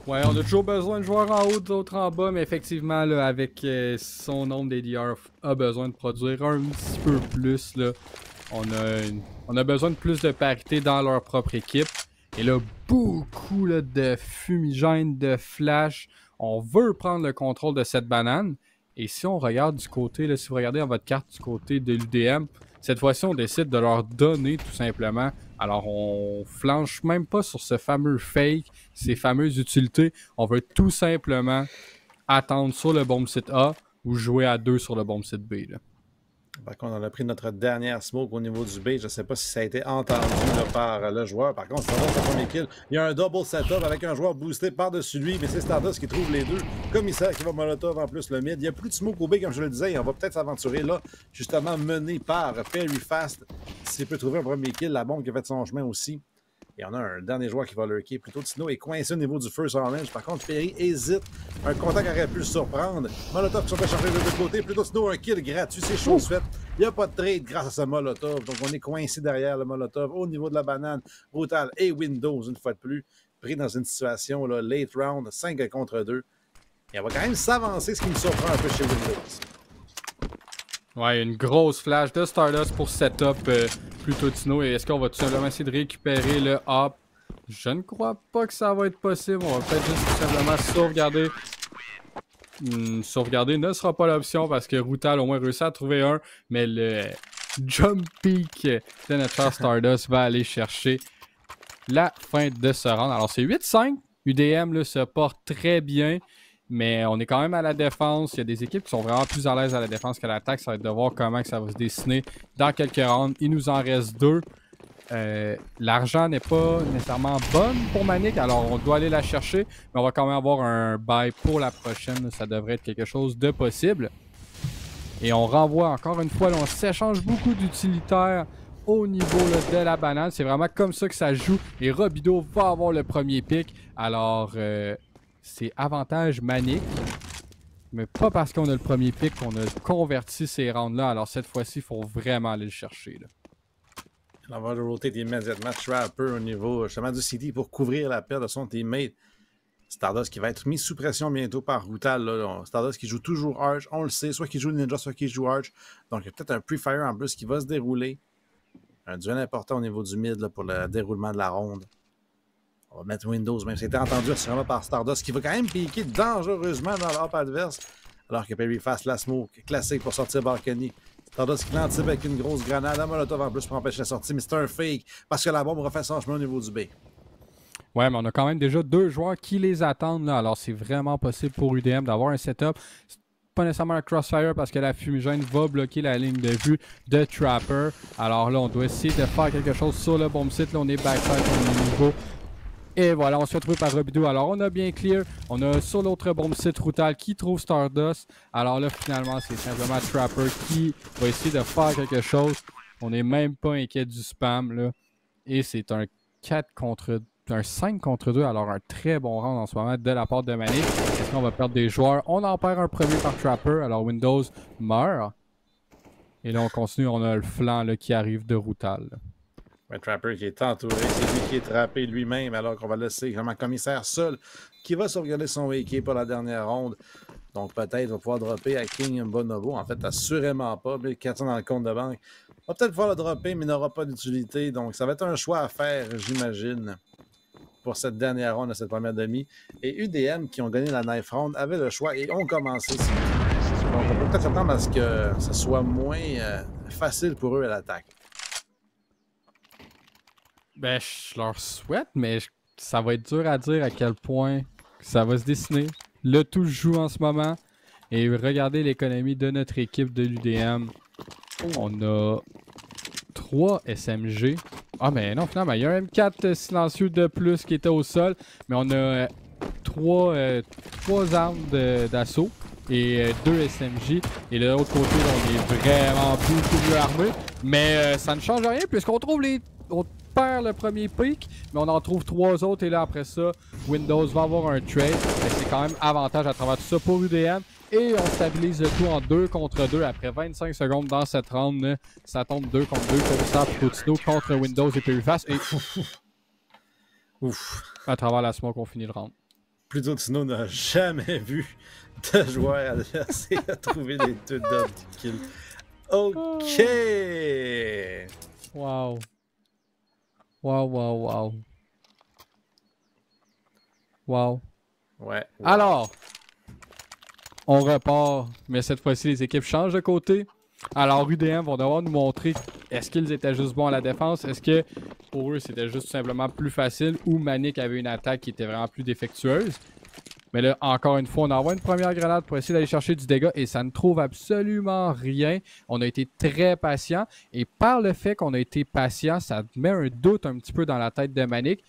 Ouais, on a toujours besoin de joueurs en haut, d'autres en bas, mais effectivement, là, avec son nombre d'ADR, a besoin de produire un petit peu plus. Là. On a besoin de plus de parité dans leur propre équipe. Et là, beaucoup là, de fumigènes, de flash. On veut prendre le contrôle de cette banane. Et si on regarde du côté, là, si vous regardez dans votre carte du côté de l'UDM, cette fois-ci, on décide de leur donner tout simplement. Alors, on flanche même pas sur ce fameux fake, ces fameuses utilités. On veut tout simplement attendre sur le bomb site A ou jouer à 2 sur le bomb site B. Là. Par contre, on a pris notre dernière smoke au niveau du B. Je ne sais pas si ça a été entendu là, par le joueur. Par contre, Stardust, son premier kill. Il y a un double setup avec un joueur boosté par-dessus lui, mais c'est Stardust qui trouve les deux. Commissaire qui va molotov en plus le mid. Il n'y a plus de smoke au B, comme je le disais. Et on va peut-être s'aventurer là, justement mené par Perry Fast. S'il peut trouver un premier kill, la bombe qui a fait son chemin aussi. Et on a un dernier joueur qui va lurker. Plutôt Tino est coincé au niveau du first orange. Par contre, Perry hésite. Un contact aurait pu le surprendre. Molotov qui sont échangés de l'autre côté. Plutôt Tino, un kill gratuit. C'est chose faite. Il n'y a pas de trade grâce à ce Molotov. Donc, on est coincé derrière le Molotov au niveau de la banane. Brutal et Windows, une fois de plus. Pris dans une situation, là, late round, 5 contre 2. Et on va quand même s'avancer, ce qui me surprend un peu chez Windows. Ouais, une grosse flash de Stardust pour setup plutôt Tino. Et est-ce qu'on va tout simplement essayer de récupérer le hop? Je ne crois pas que ça va être possible. On va peut-être juste tout simplement sauvegarder. Sauvegarder ne sera pas l'option parce que Routal au moins réussit à trouver un. Mais le jump peak de notre cher Stardust va aller chercher la fin de ce round. Alors c'est 8-5. UDM là, se porte très bien. Mais on est quand même à la défense. Il y a des équipes qui sont vraiment plus à l'aise à la défense qu'à l'attaque. Ça va être de voir comment que ça va se dessiner dans quelques rounds. Il nous en reste 2. L'argent n'est pas nécessairement bonne pour Manic, alors on doit aller la chercher. Mais on va quand même avoir un buy pour la prochaine. Ça devrait être quelque chose de possible. Et on renvoie encore une fois. Là, on s'échange beaucoup d'utilitaires au niveau là, de la banane. C'est vraiment comme ça que ça joue. Et Robido va avoir le premier pick. Alors... c'est avantage Manic, mais pas parce qu'on a le premier pick qu'on a converti ces rounds-là. Alors cette fois-ci, il faut vraiment aller le chercher. Là. On va rotate immédiatement Trapper au niveau justement du CD pour couvrir la perte de son teammate. Stardust qui va être mis sous pression bientôt par Routal. Là. Stardust qui joue toujours Arch, on le sait, soit qu'il joue Ninja, soit qu'il joue Arch. Donc il y a peut-être un pre-fire en plus qui va se dérouler. Un duel important au niveau du mid là, pour le déroulement de la ronde. On va mettre Windows, même si c'était entendu sûrement par Stardust, qui va quand même piquer dangereusement dans l'hop adverse, alors que Perry fasse la smoke classique pour sortir Balcony. Stardust qui l'anticipe avec une grosse grenade, un Molotov en plus pour empêcher la sortie, mais c'est un fake, parce que la bombe refait son chemin au niveau du B. Ouais, mais on a quand même déjà 2 joueurs qui les attendent, là, alors c'est vraiment possible pour UDM d'avoir un setup. Pas nécessairement un crossfire parce que la fumigène va bloquer la ligne de vue de Trapper. Alors là, on doit essayer de faire quelque chose sur le bomb site. Là, on est backside au niveau. Et voilà, on se retrouve par Robido. Alors, on a bien clear. On a sur l'autre bombe site Routal qui trouve Stardust. Alors là, finalement, c'est simplement Trapper qui va essayer de faire quelque chose. On n'est même pas inquiet du spam, là. Et c'est un 5 contre 2. Alors, un très bon round en ce moment de la part de Manic. Est-ce qu'on va perdre des joueurs? On en perd un premier par Trapper. Alors, Windows meurt. Et là, on continue. On a le flanc là, qui arrive de Routal. Là. Un Trapper qui est entouré, c'est lui qui est trappé lui-même, alors qu'on va laisser comme un commissaire seul qui va sauvegarder son wake pour la dernière ronde. Donc peut-être va pouvoir dropper à King Bonobo. En fait, assurément pas. 1400 dans le compte de banque. Va peut-être pouvoir le dropper, mais n'aura pas d'utilité. Donc ça va être un choix à faire, j'imagine, pour cette dernière ronde de cette première demi. Et UDM, qui ont gagné la knife round, avaient le choix et ont commencé. Donc on peut peut-être s'attendre à ce que ce soit moins facile pour eux à l'attaque. Ben, je leur souhaite, mais ça va être dur à dire à quel point ça va se dessiner. Le tout joue en ce moment. Et regardez l'économie de notre équipe de l'UDM. On a 3 SMG. Ah, mais non, finalement, il y a un M4 silencieux de plus qui était au sol. Mais on a 3 armes d'assaut et 2 SMG. Et de l'autre côté, là, on est vraiment beaucoup mieux armé. Mais ça ne change rien puisqu'on trouve on perd le premier pick, mais on en trouve 3 autres. Et là, après ça, Windows va avoir un trade. C'est quand même avantage à travers tout ça pour UDM. Et on stabilise le tout en 2 contre 2 après 25 secondes dans cette round. Ça tombe 2 contre 2. Commissaire Plutino contre Windows et Perifast. Et Ouf. À travers la smoke, on finit le round. Plutino n'a jamais vu de joueur adversaire à trouver les deux double kills. OK! Wow. Wow. Wow. Ouais. Wow. Alors, on repart, mais cette fois-ci, les équipes changent de côté. Alors, UDM vont devoir nous montrer est-ce qu'ils étaient juste bons à la défense, est-ce que pour eux, c'était juste tout simplement plus facile ou Manic avait une attaque qui était vraiment plus défectueuse. Mais là, encore une fois, on envoie une première grenade pour essayer d'aller chercher du dégât et ça ne trouve absolument rien. On a été très patient et par le fait qu'on a été patient, ça met un doute un petit peu dans la tête de Manic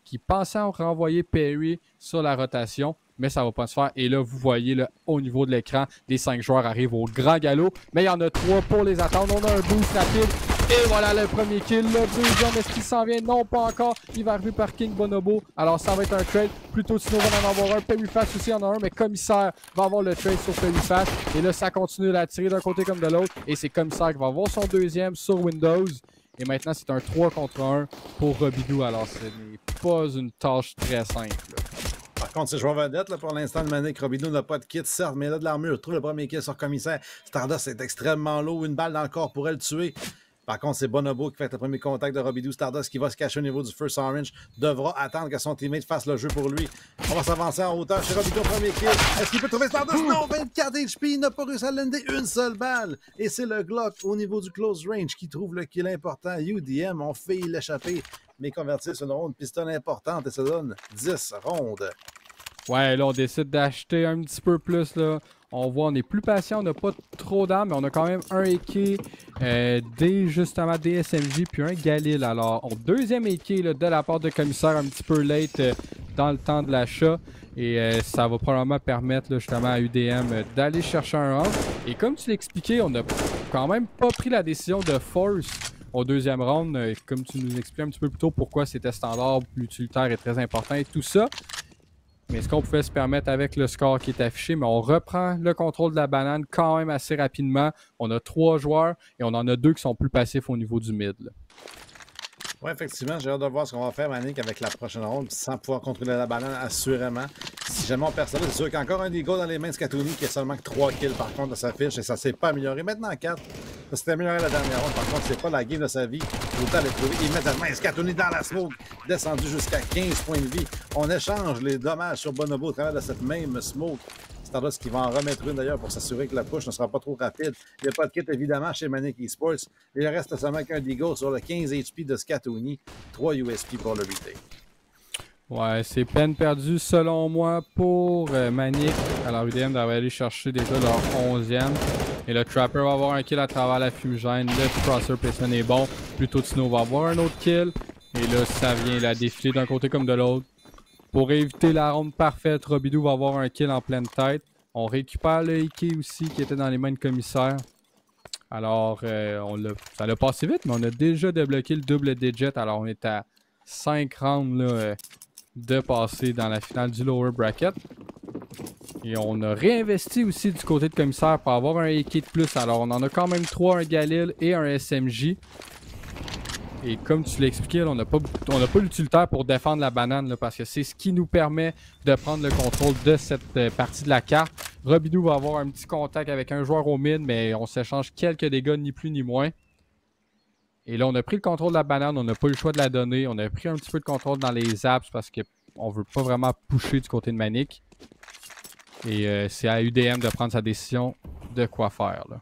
qui pensait renvoyer Perry sur la rotation, mais ça ne va pas se faire. Et là, vous voyez, là, au niveau de l'écran, les 5 joueurs arrivent au grand galop, mais il y en a 3 pour les attendre. On a un boost rapide. Et voilà le premier kill. Le deuxième, est-ce qu'il s'en vient? Non, pas encore. Il va arriver par King Bonobo. Alors, ça va être un trade. Plutôt, Tino va en avoir un. Perifast aussi en a un, mais Commissaire va avoir le trade sur Perifast. Et là, ça continue à tirer d'un côté comme de l'autre. Et c'est Commissaire qui va avoir son deuxième sur Windows. Et maintenant, c'est un 3 contre 1 pour Robidou. Alors, ce n'est pas une tâche très simple. Par contre, c'est joueur vedette, là, pour l'instant, de Manic. Robidou n'a pas de kit, certes, mais il a de l'armure. Trouve le premier kill sur Commissaire. Stardust est extrêmement lourd. Une balle dans le corps pourrait le tuer. Par contre, c'est Bonobo qui fait le premier contact de Robidou. Stardust qui va se cacher au niveau du First Orange devra attendre que son teammate fasse le jeu pour lui. On va s'avancer en hauteur chez Robidou, premier kill. Est-ce qu'il peut trouver Stardust? Non, 24 HP, il n'a pas réussi à lander une seule balle. Et c'est le Glock au niveau du close range qui trouve le kill important. UDM ont failli l'échapper, mais convertissent une ronde piston importante et ça donne 10 rondes. Ouais, là, on décide d'acheter un petit peu plus, là. On voit, on est plus patient, on n'a pas trop d'armes, mais on a quand même un AK, justement des SMG, puis un Galil. Alors, deuxième AK là, de la part de Commissaire, un petit peu late dans le temps de l'achat. Et ça va probablement permettre là, justement à UDM d'aller chercher un round. Et comme tu l'expliquais, on n'a quand même pas pris la décision de force au deuxième round. Comme tu nous expliquais un petit peu plus tôt pourquoi c'était standard, l'utilitaire est très important et tout ça. Mais ce qu'on pouvait se permettre avec le score qui est affiché, mais on reprend le contrôle de la banane quand même assez rapidement. On a 3 joueurs et on en a 2 qui sont plus passifs au niveau du mid. Oui, effectivement, j'ai hâte de voir ce qu'on va faire, Manic, avec la prochaine ronde, sans pouvoir contrôler la banane, assurément. Si jamais on perd ça, c'est sûr qu'il y a encore un des gars dans les mains de Scatouni qui a seulement que 3 kills par contre de sa fiche et ça s'est pas amélioré. Maintenant 4. Ça s'est amélioré la dernière ronde, par contre, c'est pas la game de sa vie. Autant le trouver immédiatement. Scatouni dans la smoke, descendu jusqu'à 15 points de vie. On échange les dommages sur Bonobo au travers de cette même smoke. Stardust qui va en remettre une d'ailleurs pour s'assurer que la push ne sera pas trop rapide. Il n'y a pas de kit évidemment chez Manic Esports. Il reste seulement qu'un Deagle sur le 15 HP de Scatouni. 3 USP pour le retake. Ouais, c'est peine perdue selon moi pour Manic. Alors UDM devrait aller chercher déjà leur 11e. Et le Trapper va avoir un kill à travers la fumigène. Le Crosser placement est bon. Plutôt Tino va avoir un autre kill. Et là, ça vient la défiler d'un côté comme de l'autre. Pour éviter la ronde parfaite, Robidou va avoir un kill en pleine tête. On récupère le AK aussi qui était dans les mains de Commissaire. Alors, ça l'a passé vite, mais on a déjà débloqué le double digit. Alors, on est à 5 rounds là, de passer dans la finale du lower bracket. Et on a réinvesti aussi du côté de Commissaire pour avoir un AK de plus. Alors, on en a quand même 3, un Galil et un SMJ. Et comme tu l'as expliqué, là, on n'a pas l'utilitaire pour défendre la banane là, parce que c'est ce qui nous permet de prendre le contrôle de cette partie de la carte. Robidou va avoir un petit contact avec un joueur au mid, mais on s'échange quelques dégâts, ni plus ni moins. Et là, on a pris le contrôle de la banane, on n'a pas eu le choix de la donner. On a pris un petit peu de contrôle dans les apps parce qu'on ne veut pas vraiment pusher du côté de Manic. Et c'est à UDM de prendre sa décision de quoi faire, là.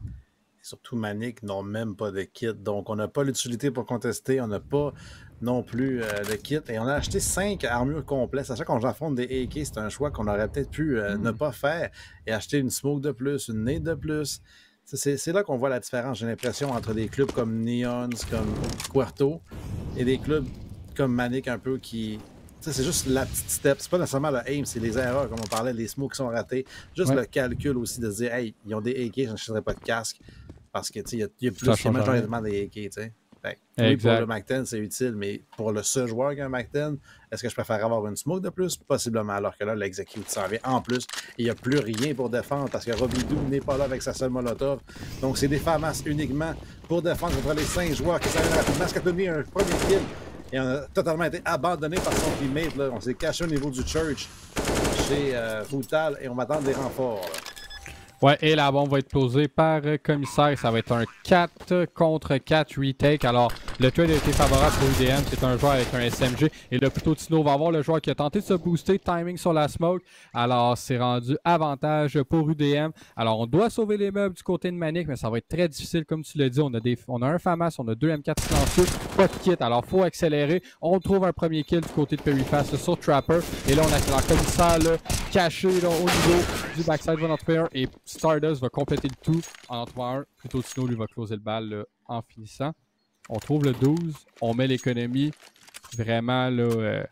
Surtout Manic n'ont même pas de kit. Donc, on n'a pas l'utilité pour contester. On n'a pas non plus de kit. Et on a acheté 5 armures complètes. Sachant qu'on affronte des AK, c'est un choix qu'on aurait peut-être pu ne pas faire. Et acheter une smoke de plus, une nade de plus. C'est là qu'on voit la différence, j'ai l'impression, entre des clubs comme Neons, comme Quarto, et des clubs comme Manic un peu qui... C'est juste la petite step. C'est pas nécessairement le aim, c'est les erreurs, comme on parlait, les smokes qui sont ratés. Juste le calcul aussi de se dire, hey, ils ont des AK, je n'achèterai pas de casque. Parce que, tu sais, il y a plus majoritairement des AK, tu sais. Fait que, oui, pour le MAC-10, c'est utile, mais pour le seul joueur qui a un MAC-10, est-ce que je préfère avoir une smoke de plus? Possiblement, alors que là, l'execute s'en vient en plus. Il n'y a plus rien pour défendre parce que Robidoux n'est pas là avec sa seule molotov. Donc, c'est des FAMAS uniquement pour défendre contre les 5 joueurs qui s'arrêtent rapidement. Scatoni a un premier kill et on a totalement été abandonné par son teammate. Là. On s'est caché au niveau du church chez Brutal et on m'attend des renforts. Là. Ouais, et la bombe va être posée par commissaire. Ça va être un 4 contre 4 retake. Alors, le trade a été favorable pour UDM. C'est un joueur avec un SMG. Et là, plutôt Tino va avoir le joueur qui a tenté de se booster. Timing sur la smoke. Alors, c'est rendu avantage pour UDM. Alors, on doit sauver les meubles du côté de Manic, mais ça va être très difficile. Comme tu l'as dit, on a un FAMAS, on a 2 M4 silencieux. Pas de kit. Alors, faut accélérer. On trouve un premier kill du côté de Perryfast sur Trapper. Et là, on accélère commissaire là, caché là, au niveau du backside de notre player. Et Stardust va compléter le tout en trouvant un. Plutôt Tino lui va closer le bal là, en finissant. On trouve le 12. On met l'économie. Vraiment là,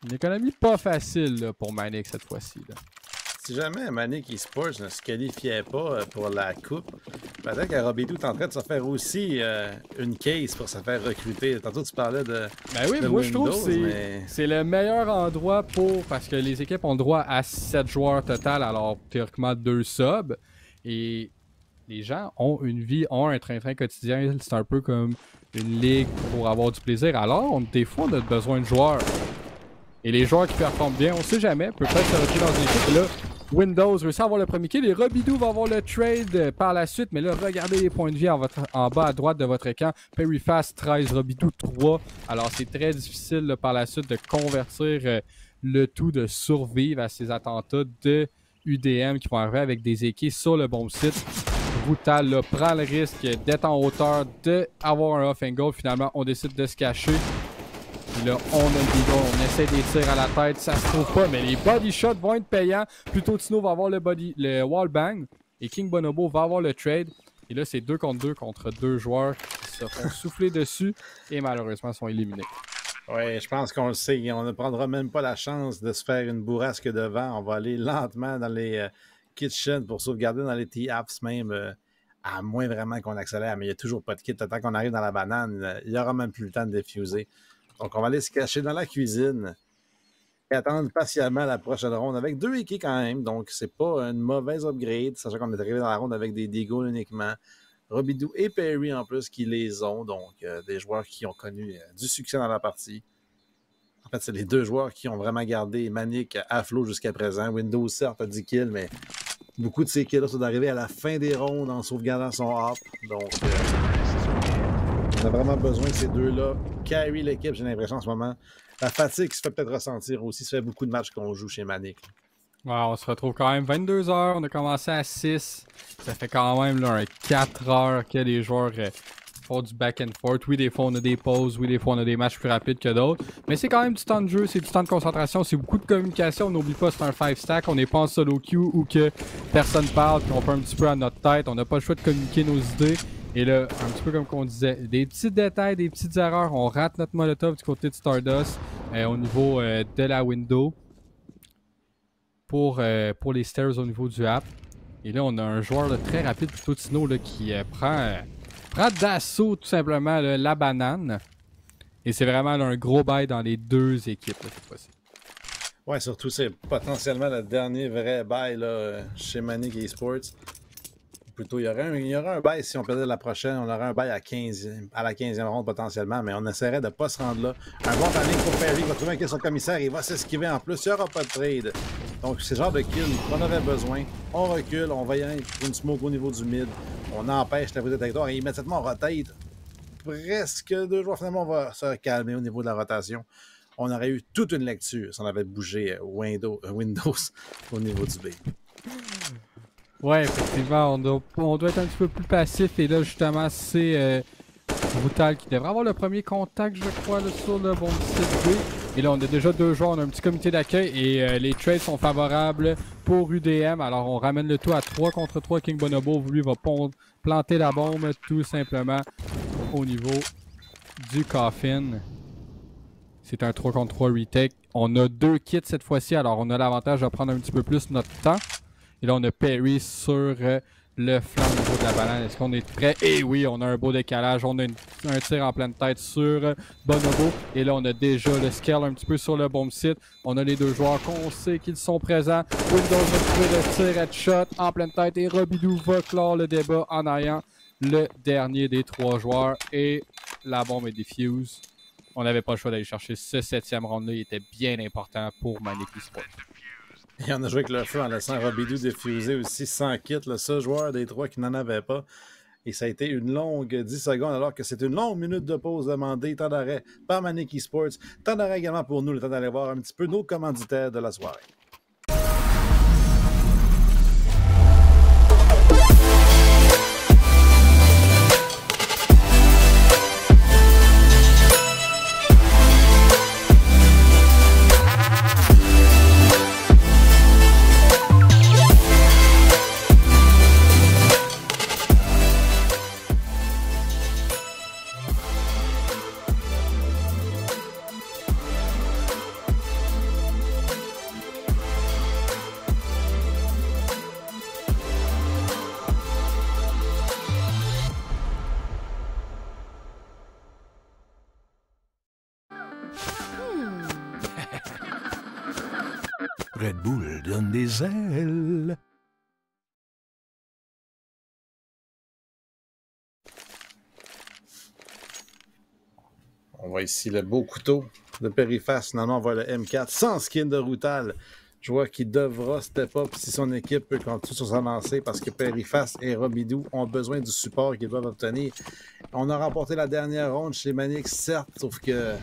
une économie pas facile là, pour Manic cette fois-ci. Si jamais Manic Esports ne se qualifiait pas pour la coupe, peut-être que Robidoux est en train de se faire aussi une case pour se faire recruter. Tantôt tu parlais de. Ben oui, de moi Windows, je trouve que c'est le meilleur endroit pour. Parce que les équipes ont le droit à 7 joueurs total, alors théoriquement 2 subs. Et les gens ont une vie, ont un train-train quotidien. C'est un peu comme une ligue pour avoir du plaisir. Alors, des fois, on a besoin de joueurs. Et les joueurs qui performent bien, on sait jamais, peut peut-être se retrouver dans une équipe. Et là, Windows réussit à avoir le premier kill et Robidoux va avoir le trade par la suite. Mais là, regardez les points de vie en bas à droite de votre écran. Perryfast 13, Robidoux 3. Alors, c'est très difficile là, par la suite de convertir le tout, de survivre à ces attentats de UDM qui vont arriver avec des équipes sur le bon site. Brutal là, prend le risque d'être en hauteur, d'avoir un off angle. Finalement, on décide de se cacher. Puis là, on a le bidon, on essaie des tirs à la tête, ça se trouve pas, mais les body shots vont être payants. Plutôt Tino va avoir le wallbang et King Bonobo va avoir le trade. Et là, c'est 2 contre 2 joueurs qui se font souffler dessus et malheureusement sont éliminés. Oui, je pense qu'on le sait. On ne prendra même pas la chance de se faire une bourrasque devant. On va aller lentement dans les kitchens pour sauvegarder dans les T-apps même. À moins vraiment qu'on accélère, mais il n'y a toujours pas de kit. Tant qu'on arrive dans la banane, il n'y aura même plus le temps de diffuser. Donc, on va aller se cacher dans la cuisine et attendre patiemment la prochaine ronde avec 2 équipes quand même. Donc, c'est pas une mauvaise upgrade, sachant qu'on est arrivé dans la ronde avec des Deagles uniquement. Robidoux et Perry en plus qui les ont. Donc, des joueurs qui ont connu du succès dans la partie. En fait, c'est les 2 joueurs qui ont vraiment gardé Manic à flot jusqu'à présent. Windows, certes, a 10 kills, mais beaucoup de ces kills-là sont arrivés à la fin des rondes en sauvegardant son hop. Donc, on a vraiment besoin de ces 2-là. Carry l'équipe, j'ai l'impression en ce moment. La fatigue se fait peut-être ressentir aussi. Ça fait beaucoup de matchs qu'on joue chez Manic. Ouais, on se retrouve quand même 22 heures. On a commencé à 6. Ça fait quand même là, un 4 heures que les joueurs font du back and forth. Oui, des fois on a des pauses. Oui, des fois on a des matchs plus rapides que d'autres. Mais c'est quand même du temps de jeu. C'est du temps de concentration. C'est beaucoup de communication. On n'oublie pas, c'est un 5 stack. On n'est pas en solo queue ou que personne parle. Puis on fait un petit peu à notre tête. On n'a pas le choix de communiquer nos idées. Et là, un petit peu comme on disait, des petits détails, des petites erreurs. On rate notre molotov du côté de Stardust au niveau de la window pour les stairs au niveau du app. Et là, on a un joueur là, très rapide, plutôt Tino, là, qui prend d'assaut tout simplement là, la banane. Et c'est vraiment là, un gros bail dans les 2 équipes là, cette fois-ci. Ouais, surtout, c'est potentiellement le dernier vrai bail là, chez Manic Esports. Plutôt, il y aurait un bail si on perdait la prochaine. On aurait un bail à la 15e ronde potentiellement, mais on essaierait de ne pas se rendre là. Un bon timing pour Perry, il va trouver un kill sur le commissaire, il va s'esquiver en plus, il n'y aura pas de trade. Donc, c'est le genre de kill qu'on avait besoin. On recule, on va y aller pour une smoke au niveau du mid. On empêche la prise de territoire et immédiatement on rotate. Presque 2 joueurs, finalement, on va se calmer au niveau de la rotation. On aurait eu toute une lecture si on avait bougé Windows au niveau du B. Ouais, effectivement, on doit être un petit peu plus passif. Et là, justement, c'est Brutal qui devrait avoir le premier contact, je crois, là, sur le bon site B. Et là, on a déjà 2 joueurs, on a un petit comité d'accueil et les trades sont favorables pour UDM. Alors, on ramène le tout à 3 contre 3. King Bonobo, lui, va planter la bombe tout simplement au niveau du coffin. C'est un 3 contre 3 retake. On a 2 kits cette fois-ci, alors on a l'avantage de prendre un petit peu plus notre temps. Et là, on a Perry sur le flanc au niveau de la banane. Est-ce qu'on est prêt? Eh oui, on a un beau décalage. On a une un tir en pleine tête sur Bonobo. Et là, on a déjà le scale un petit peu sur le bomb site. On a les deux joueurs qu'on sait qu'ils sont présents. Windows va trouver le tir headshot en pleine tête et Robidoux va clore le débat en ayant le dernier des trois joueurs. Et la bombe est diffuse. On n'avait pas le choix d'aller chercher ce 7e round-là. Il était bien important pour Manic Esports. Et on a joué avec le feu en laissant Robidoux diffuser aussi sans kit, le seul joueur des trois qui n'en avait pas. Et ça a été une longue 10 secondes, alors que c'est une longue minute de pause demandée, temps d'arrêt par Manic Esports. Temps d'arrêt également pour nous, le temps d'aller voir un petit peu nos commanditaires de la soirée. Red Bull donne des ailes. On voit ici le beau couteau de Périphas. Finalement, on voit le M4 sans skin de Routal. Joueur qui devra step up si son équipe peut continuer sur sa lancée parce que Périphas et Robidoux ont besoin du support qu'ils doivent obtenir. On a remporté la dernière ronde chez Manix, certes, sauf que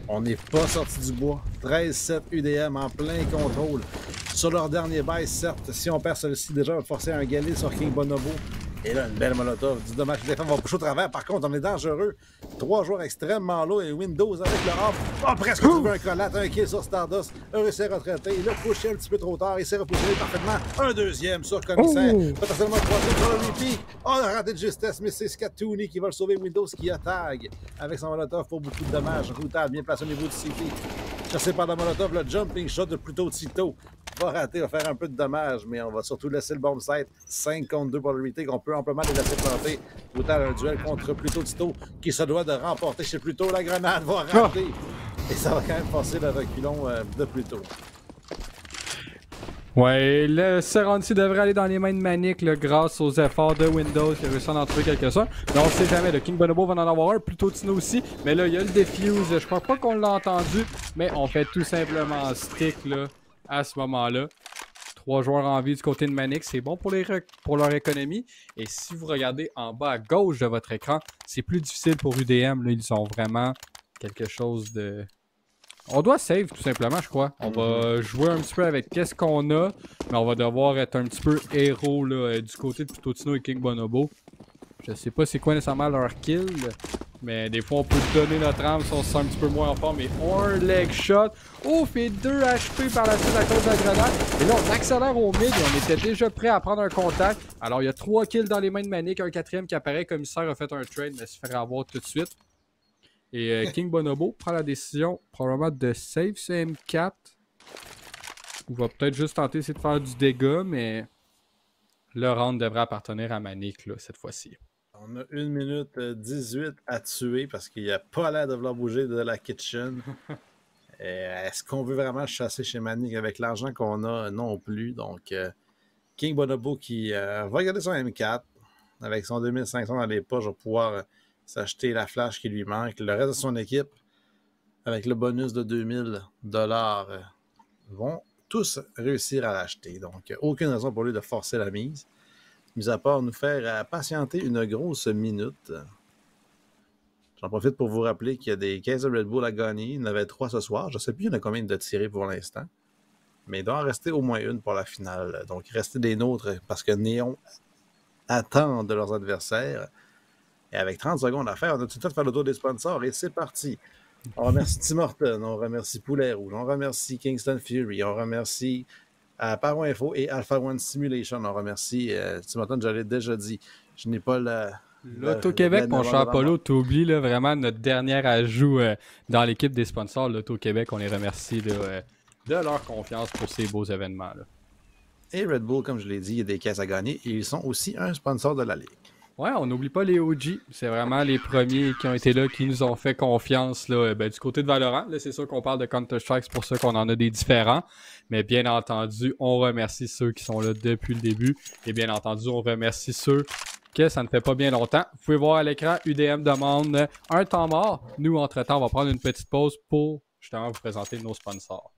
on n'est pas sorti du bois. 13-7 UDM en plein contrôle. Sur leur dernier bail, certes, si on perd celui-ci, déjà, on va forcer un galet sur King Bonobo. Et là, une belle molotov. Du dommage que les femmes vont pousser au travers. Par contre, on est dangereux. 3 joueurs extrêmement lourds et Windows avec le hop. Oh, presque trouvé un collate. Un kill sur Stardust. Un s'est retraité. Il a poussé un petit peu trop tard. Il s'est repoussé parfaitement. Un deuxième sur Commissaire. Potentiellement un troisième sur le repeat. Oh, on a raté de justesse, mais c'est Scatoony qui va le sauver. Windows qui a tag avec son molotov pour beaucoup de dommages. Routal bien placé au niveau du CT. Chassé par la molotov, le jumping shot de plutôt Tito va rater, va faire un peu de dommages, mais on va surtout laisser le bomb site 5 contre 2 pour le retake. On peut amplement les laisser planter. Routal a un duel contre Pluto Tito qui se doit de remporter chez Pluto. La grenade va rater. Et ça va quand même passer le reculon de Pluto. Ouais, le Serency devrait aller dans les mains de Manic là, grâce aux efforts de Windows qui a réussi à en trouver quelques-uns. Mais on sait jamais, le King Bonobo va en avoir un, plutôt Tino aussi. Mais là, il y a le Defuse, je crois pas qu'on l'a entendu, mais on fait tout simplement stick là, à ce moment-là. 3 joueurs en vie du côté de Manic, c'est bon pour leur économie. Et si vous regardez en bas à gauche de votre écran, c'est plus difficile pour UDM. Là, ils ont vraiment quelque chose de... On doit save tout simplement, je crois. On va jouer un petit peu avec qu'est-ce qu'on a, mais on va devoir être un petit peu héros là, du côté de Plutotino et King Bonobo. Je sais pas c'est quoi nécessairement leur kill, mais des fois on peut donner notre âme si on se sent un petit peu moins en forme. Mais un leg shot. Oh, fait 2 HP par la suite à cause de la grenade. Et là on accélère au mid et on était déjà prêt à prendre un contact. Alors il y a 3 kills dans les mains de Manic, un 4e qui apparaît. Commissaire a fait un trade, mais se fait avoir tout de suite. Et King Bonobo prend la décision probablement de save ce M4. Ou va peut-être juste tenter de faire du dégât, mais le round devrait appartenir à Manic là, cette fois-ci. On a 1 minute 18 à tuer parce qu'il n'y a pas l'air de vouloir bouger de la kitchen. Est-ce qu'on veut vraiment chasser chez Manic avec l'argent qu'on a? Non plus. Donc, King Bonobo qui va garder son M4 avec son 2500 dans les poches, va pouvoir s'acheter la flash qui lui manque. Le reste de son équipe, avec le bonus de 2000 $, vont tous réussir à l'acheter. Donc, aucune raison pour lui de forcer la mise. Mis à part nous faire patienter une grosse minute. J'en profite pour vous rappeler qu'il y a des 15 Red Bull à gagner. Il y en avait 3 ce soir. Je ne sais plus il y en a combien de tirés pour l'instant. Mais il doit en rester au moins une pour la finale. Donc, restez des nôtres parce que Néon attend de leurs adversaires. Et avec 30 secondes à faire, on a tout de suite faire le tour des sponsors et c'est parti. On remercie Tim Horton, on remercie Poulet Rouge, on remercie Kingston Fury, on remercie Paro Info et Alpha One Simulation. On remercie Tim Horton, je l'ai déjà dit. Je n'ai pas l'Auto-Québec, mon cher Apollo, t'oublies là, vraiment notre dernier ajout dans l'équipe des sponsors. L'Auto-Québec, on les remercie de leur confiance pour ces beaux événements-là. Et Red Bull, comme je l'ai dit, il y a des caisses à gagner et ils sont aussi un sponsor de la Ligue. Ouais, on n'oublie pas les OG. C'est vraiment les premiers qui ont été là, qui nous ont fait confiance là, du côté de Valorant. Là, c'est sûr qu'on parle de Counter-Strike, c'est pour ça qu'on en a des différents. Mais bien entendu, on remercie ceux qui sont là depuis le début. Et bien entendu, on remercie ceux que ça ne fait pas bien longtemps. Vous pouvez voir à l'écran, UDM demande un temps mort. Nous, entre-temps, on va prendre une petite pause pour justement vous présenter nos sponsors.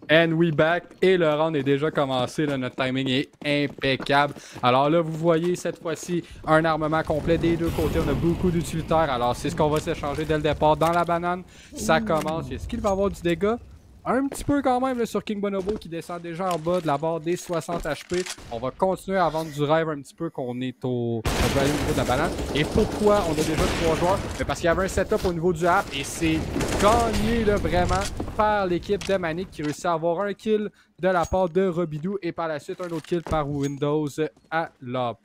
And we back. Et le round est déjà commencé. Là, notre timing est impeccable. Alors là, vous voyez cette fois-ci un armement complet des deux côtés. On a beaucoup d'utilitaires. Alors c'est ce qu'on va s'échanger dès le départ dans la banane. Ça commence. Est-ce qu'il va avoir du dégât? Un petit peu quand même là, sur King Bonobo qui descend déjà en bas de la barre des 60 HP. On va continuer à vendre du rêve un petit peu qu'on est au niveau de la banane. Et pourquoi on a déjà 3 joueurs? Mais parce qu'il y avait un setup au niveau du app et c'est gagné là, vraiment par l'équipe de Manic qui réussit à avoir un kill de la part de Robidou et par la suite un autre kill par Windows à l'op.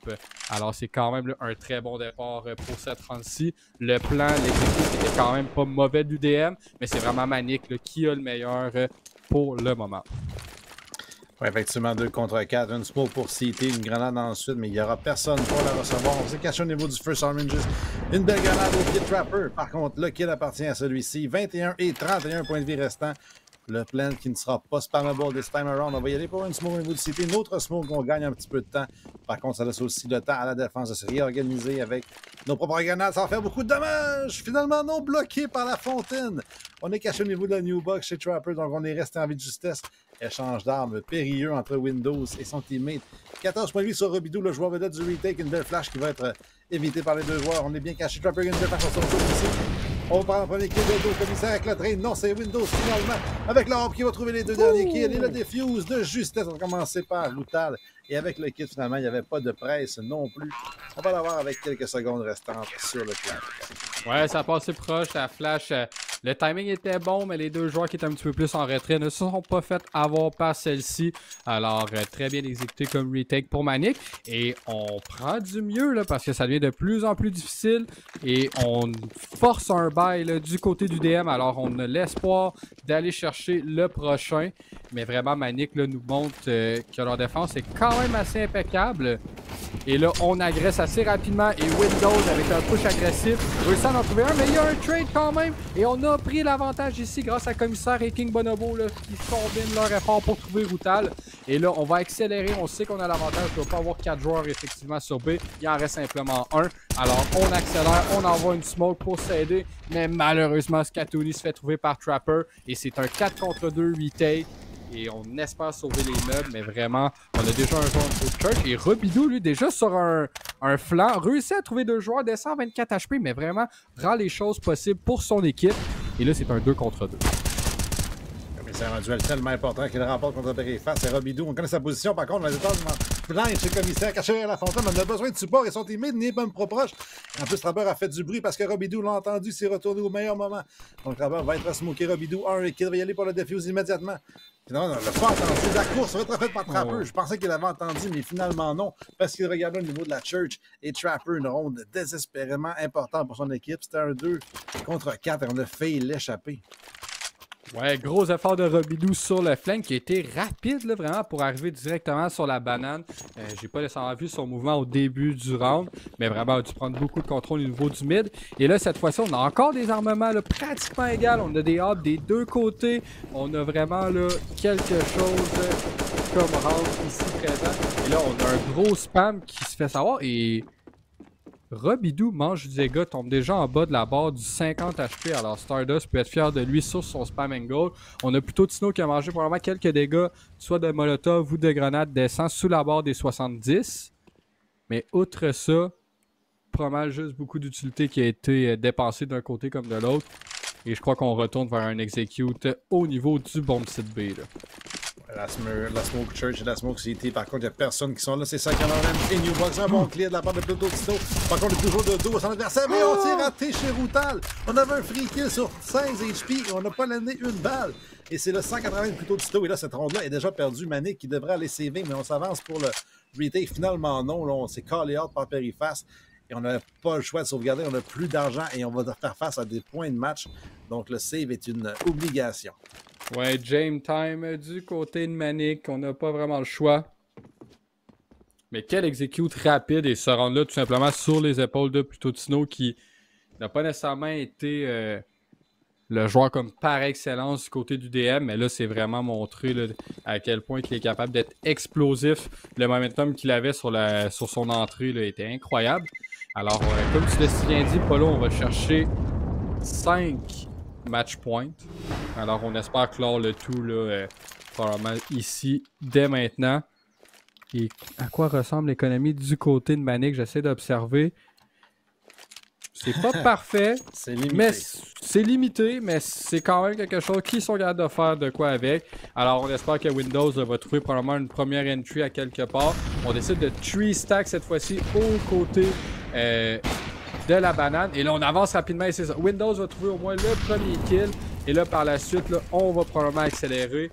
Alors c'est quand même là, un très bon départ pour cette run-ci. Le plan, l'exécutif était quand même pas mauvais du DM, mais c'est vraiment Manic là, qui a le meilleur pour le moment. Oui, effectivement, 2 contre 4, une smoke pour CT, une grenade ensuite, mais il n'y aura personne pour la recevoir. On s'est caché au niveau du First Oranges. Une belle grenade au pied de Trapper. Par contre, le kill appartient à celui-ci. 21 et 31 points de vie restants. Le plan qui ne sera pas spammable this time around. On va y aller pour une smoke au niveau du CT. Une autre smoke, on gagne un petit peu de temps. Par contre, ça laisse aussi le temps à la défense de se réorganiser avec nos propres grenades. Ça va faire beaucoup de dommages. Finalement, non bloqué par la fontaine. On est caché au niveau de la New Box chez Trapper, donc on est resté en vie de justesse. Échange d'armes périlleux entre Windows et son teammate. 14 points de vie sur Robidou, le joueur vedette du retake. Une belle flash qui va être évitée par les deux joueurs. On est bien caché. Trapper, une belle flash sur son tour ici. On va prendre un premier kill de dos, commissaire avec le train. Non, c'est Windows finalement. Avec l'orbe qui va trouver les deux derniers kills. Et le defuse de justesse. On va commencer par Routal. Et avec le kill, finalement, il n'y avait pas de presse non plus. On va l'avoir avec quelques secondes restantes sur le plan. Ouais, ça a passé proche. La flash, le timing était bon, mais les deux joueurs qui étaient un petit peu plus en retrait ne se sont pas fait avoir par celle-ci. Alors, très bien exécuté comme retake pour Manic. Et on prend du mieux là, parce que ça devient de plus en plus difficile. Et on force un bail là, du côté du DM. Alors, on a l'espoir d'aller chercher le prochain. Mais vraiment, Manic là, nous montre que leur défense est quand même assez impeccable. Et là, on agresse assez rapidement. Et Windows, avec un push agressif, réussit à en trouver un. Mais il y a un trade quand même. Et on a pris l'avantage ici grâce à Commissaire et King Bonobo là, qui combinent leur effort pour trouver Routal. Et là, on va accélérer. On sait qu'on a l'avantage. Il ne doit pas avoir 4 joueurs effectivement sur B. Il en reste simplement un. Alors, on accélère. On envoie une smoke pour s'aider. Mais malheureusement, Scatouni se fait trouver par Trapper. Et c'est un 4 contre 2 retake. Et on espère sauver les meubles, mais vraiment, on a déjà un joueur de Church. Et Robidou, lui, déjà sur un flanc, réussit à trouver 2 joueurs, descend 24 HP, mais vraiment rend les choses possibles pour son équipe. Et là, c'est un 2 contre 2. C'est un duel tellement important qu'il remporte contre Périphas. C'est Robidou. On connaît sa position. Par contre, les états blancs chez le commissaire, caché à la fontaine. On a besoin de support et son teammate n'est même pas proche. En plus, Trapper a fait du bruit parce que Robidou l'a entendu, s'est retourné au meilleur moment. Donc, Trapper va être à smoker Robidou. Un kill va y aller pour le defuse immédiatement. Non, le pas entendu. La course va être faite par Trapper. Je pensais qu'il avait entendu, mais finalement non. Parce qu'il regardait au niveau de la Church. Et Trapper, une ronde désespérément importante pour son équipe. C'était un 2 contre 4 et on a failli l'échapper. Ouais, gros effort de Robidou sur le flank qui a été rapide là, vraiment pour arriver directement sur la banane. J'ai pas nécessairement vu son mouvement au début du round, mais vraiment, il a dû prendre beaucoup de contrôle au niveau du mid. Et là, cette fois-ci, on a encore des armements là, pratiquement égaux. On a des hubs des deux côtés. On a vraiment là, quelque chose Gamescom rentre ici présent. Et là, on a un gros spam qui se fait savoir. Et Robidou mange du dégât, tombe déjà en bas de la barre du 50 HP. Alors Stardust peut être fier de lui sur son spam and goal. On a plutôt Tino qui a mangé probablement quelques dégâts, soit de molotov ou de grenade, descend sous la barre des 70. Mais outre ça, pas mal juste beaucoup d'utilité qui a été dépensée d'un côté comme de l'autre. Et je crois qu'on retourne vers un execute au niveau du bomb site B. Là. La Smoke Church et la Smoke City, par contre, il n'y a personne qui sont là. C'est ça qui en emmène chez New Box. Un bon clear de la part de Pluto Tito. Par contre, il est toujours de dos à son adversaire, mais on s'est raté chez Routal. On avait un free kill sur 16 HP et on n'a pas l'année une balle. Et c'est le 180 de Pluto Tito. Et là, cette ronde-là est déjà perdue. Manic qui devrait aller CV, mais on s'avance pour le retake. Finalement, non. Là, on s'est callé out par Périphas. Et on n'a pas le choix de sauvegarder. On n'a plus d'argent et on va faire face à des points de match. Donc, le save est une obligation. Ouais, Game Time du côté de Manic, on n'a pas vraiment le choix. Mais quel execute rapide et se rendre là tout simplement sur les épaules de Plutotino qui n'a pas nécessairement été le joueur comme par excellence du côté du DM, mais là c'est vraiment montré là, à quel point il est capable d'être explosif. Le momentum qu'il avait sur son entrée là, était incroyable. Alors, comme tu l'as si bien dit, Polo, on va chercher 5 match point. Alors, on espère clore le tout, là, probablement ici, dès maintenant. Et à quoi ressemble l'économie du côté de Manic? J'essaie d'observer. C'est pas parfait, mais c'est limité, mais c'est quand même quelque chose qu'ils sont capables de faire de quoi avec. Alors, on espère que Windows va trouver probablement une première entry à quelque part. On décide de 3 stack cette fois-ci au côté de la banane. Et là, on avance rapidement et c'est ça. Windows va trouver au moins le premier kill. Et là, par la suite, là, on va probablement accélérer.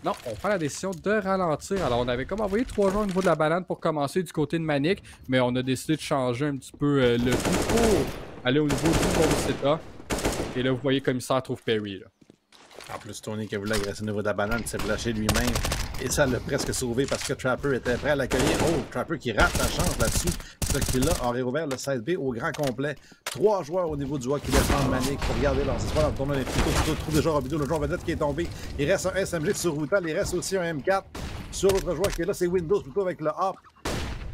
Non, on prend la décision de ralentir. Alors, on avait comme envoyé 3 joueurs au niveau de la banane pour commencer du côté de Manic. Mais on a décidé de changer un petit peu le tout pour aller au niveau du bomb site. Et là, vous voyez, commissaire trouve Perry. Là. En plus, Tony qui a voulu agresser au niveau de la banane s'est flashé lui-même. Et ça l'a presque sauvé parce que Trapper était prêt à l'accueillir. Oh, Trapper qui rate sa chance là-dessus. Ce kill-là aurait ouvert le 16B au grand complet. 3 joueurs au niveau du joueur qui défendent Manic pour garder leurs espoirs dans le tournoi des Pluto. Trouve déjà Robidou, le joueur vedette qui est tombé. Il reste un SMG sur Routal. Il reste aussi un M4 sur l'autre joueur qui est là. C'est Windows plutôt avec le hop.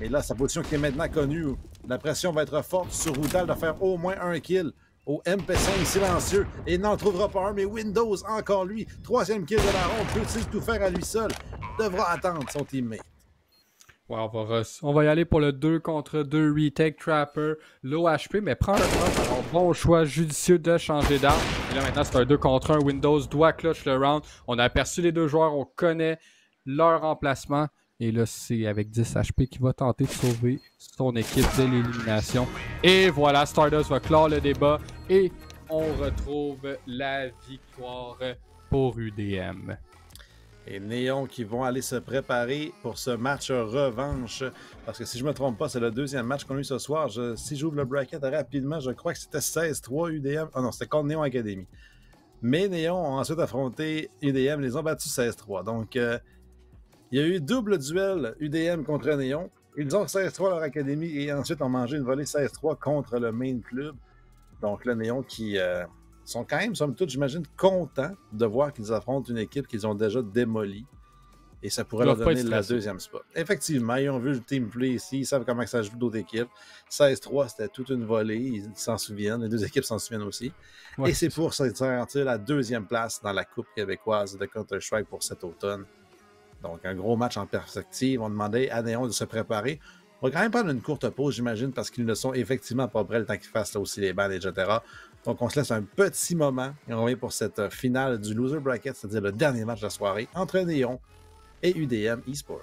Et là, sa position qui est maintenant connue. La pression va être forte sur Routal de faire au moins un kill. Au MP5 silencieux, et il n'en trouvera pas un, mais Windows, encore lui, 3e kill de la ronde, peut-il tout faire à lui seul? Devra attendre son teammate. Ouais, on va y aller pour le 2 contre 2 retake Trapper, low HP, mais prends le temps. Alors, bon choix judicieux de changer d'arme. Et là, maintenant, c'est un 2 contre 1. Windows doit clutch le round. On a aperçu les deux joueurs, on connaît leur emplacement. Et là, c'est avec 10 HP qu'il va tenter de sauver son équipe de l'élimination. Et voilà, Stardust va clore le débat. Et on retrouve la victoire pour UDM. Et Néon qui vont aller se préparer pour ce match revanche. Parce que si je ne me trompe pas, c'est le 2e match qu'on a eu ce soir. Si j'ouvre le bracket rapidement, je crois que c'était 16-3 UDM. Ah non, c'était contre Néon Academy. Mais Néon ont ensuite affronté UDM, les ont battus 16-3. Donc, il y a eu double duel UDM contre Néon. Ils ont 16-3 leur académie et ensuite ont mangé une volée 16-3 contre le main club. Donc, le Néon qui sont quand même, somme toute, j'imagine, contents de voir qu'ils affrontent une équipe qu'ils ont déjà démolie. Et ça pourrait leur donner la 2e spot. Effectivement, ils ont vu le team play ici, ils savent comment ça joue d'autres équipes. 16-3, c'était toute une volée, ils s'en souviennent, les deux équipes s'en souviennent aussi. Ouais, et c'est pour se garantir la 2e place dans la Coupe québécoise de Counter-Strike pour cet automne. Donc, un gros match en perspective. On demandait à Néon de se préparer. On va quand même prendre une courte pause, j'imagine, parce qu'ils ne sont effectivement pas prêts le temps qu'ils fassent là aussi les bandes, etc. Donc, on se laisse un petit moment et on revient pour cette finale du Loser Bracket, c'est-à-dire le dernier match de la soirée entre Néon et UDM eSports.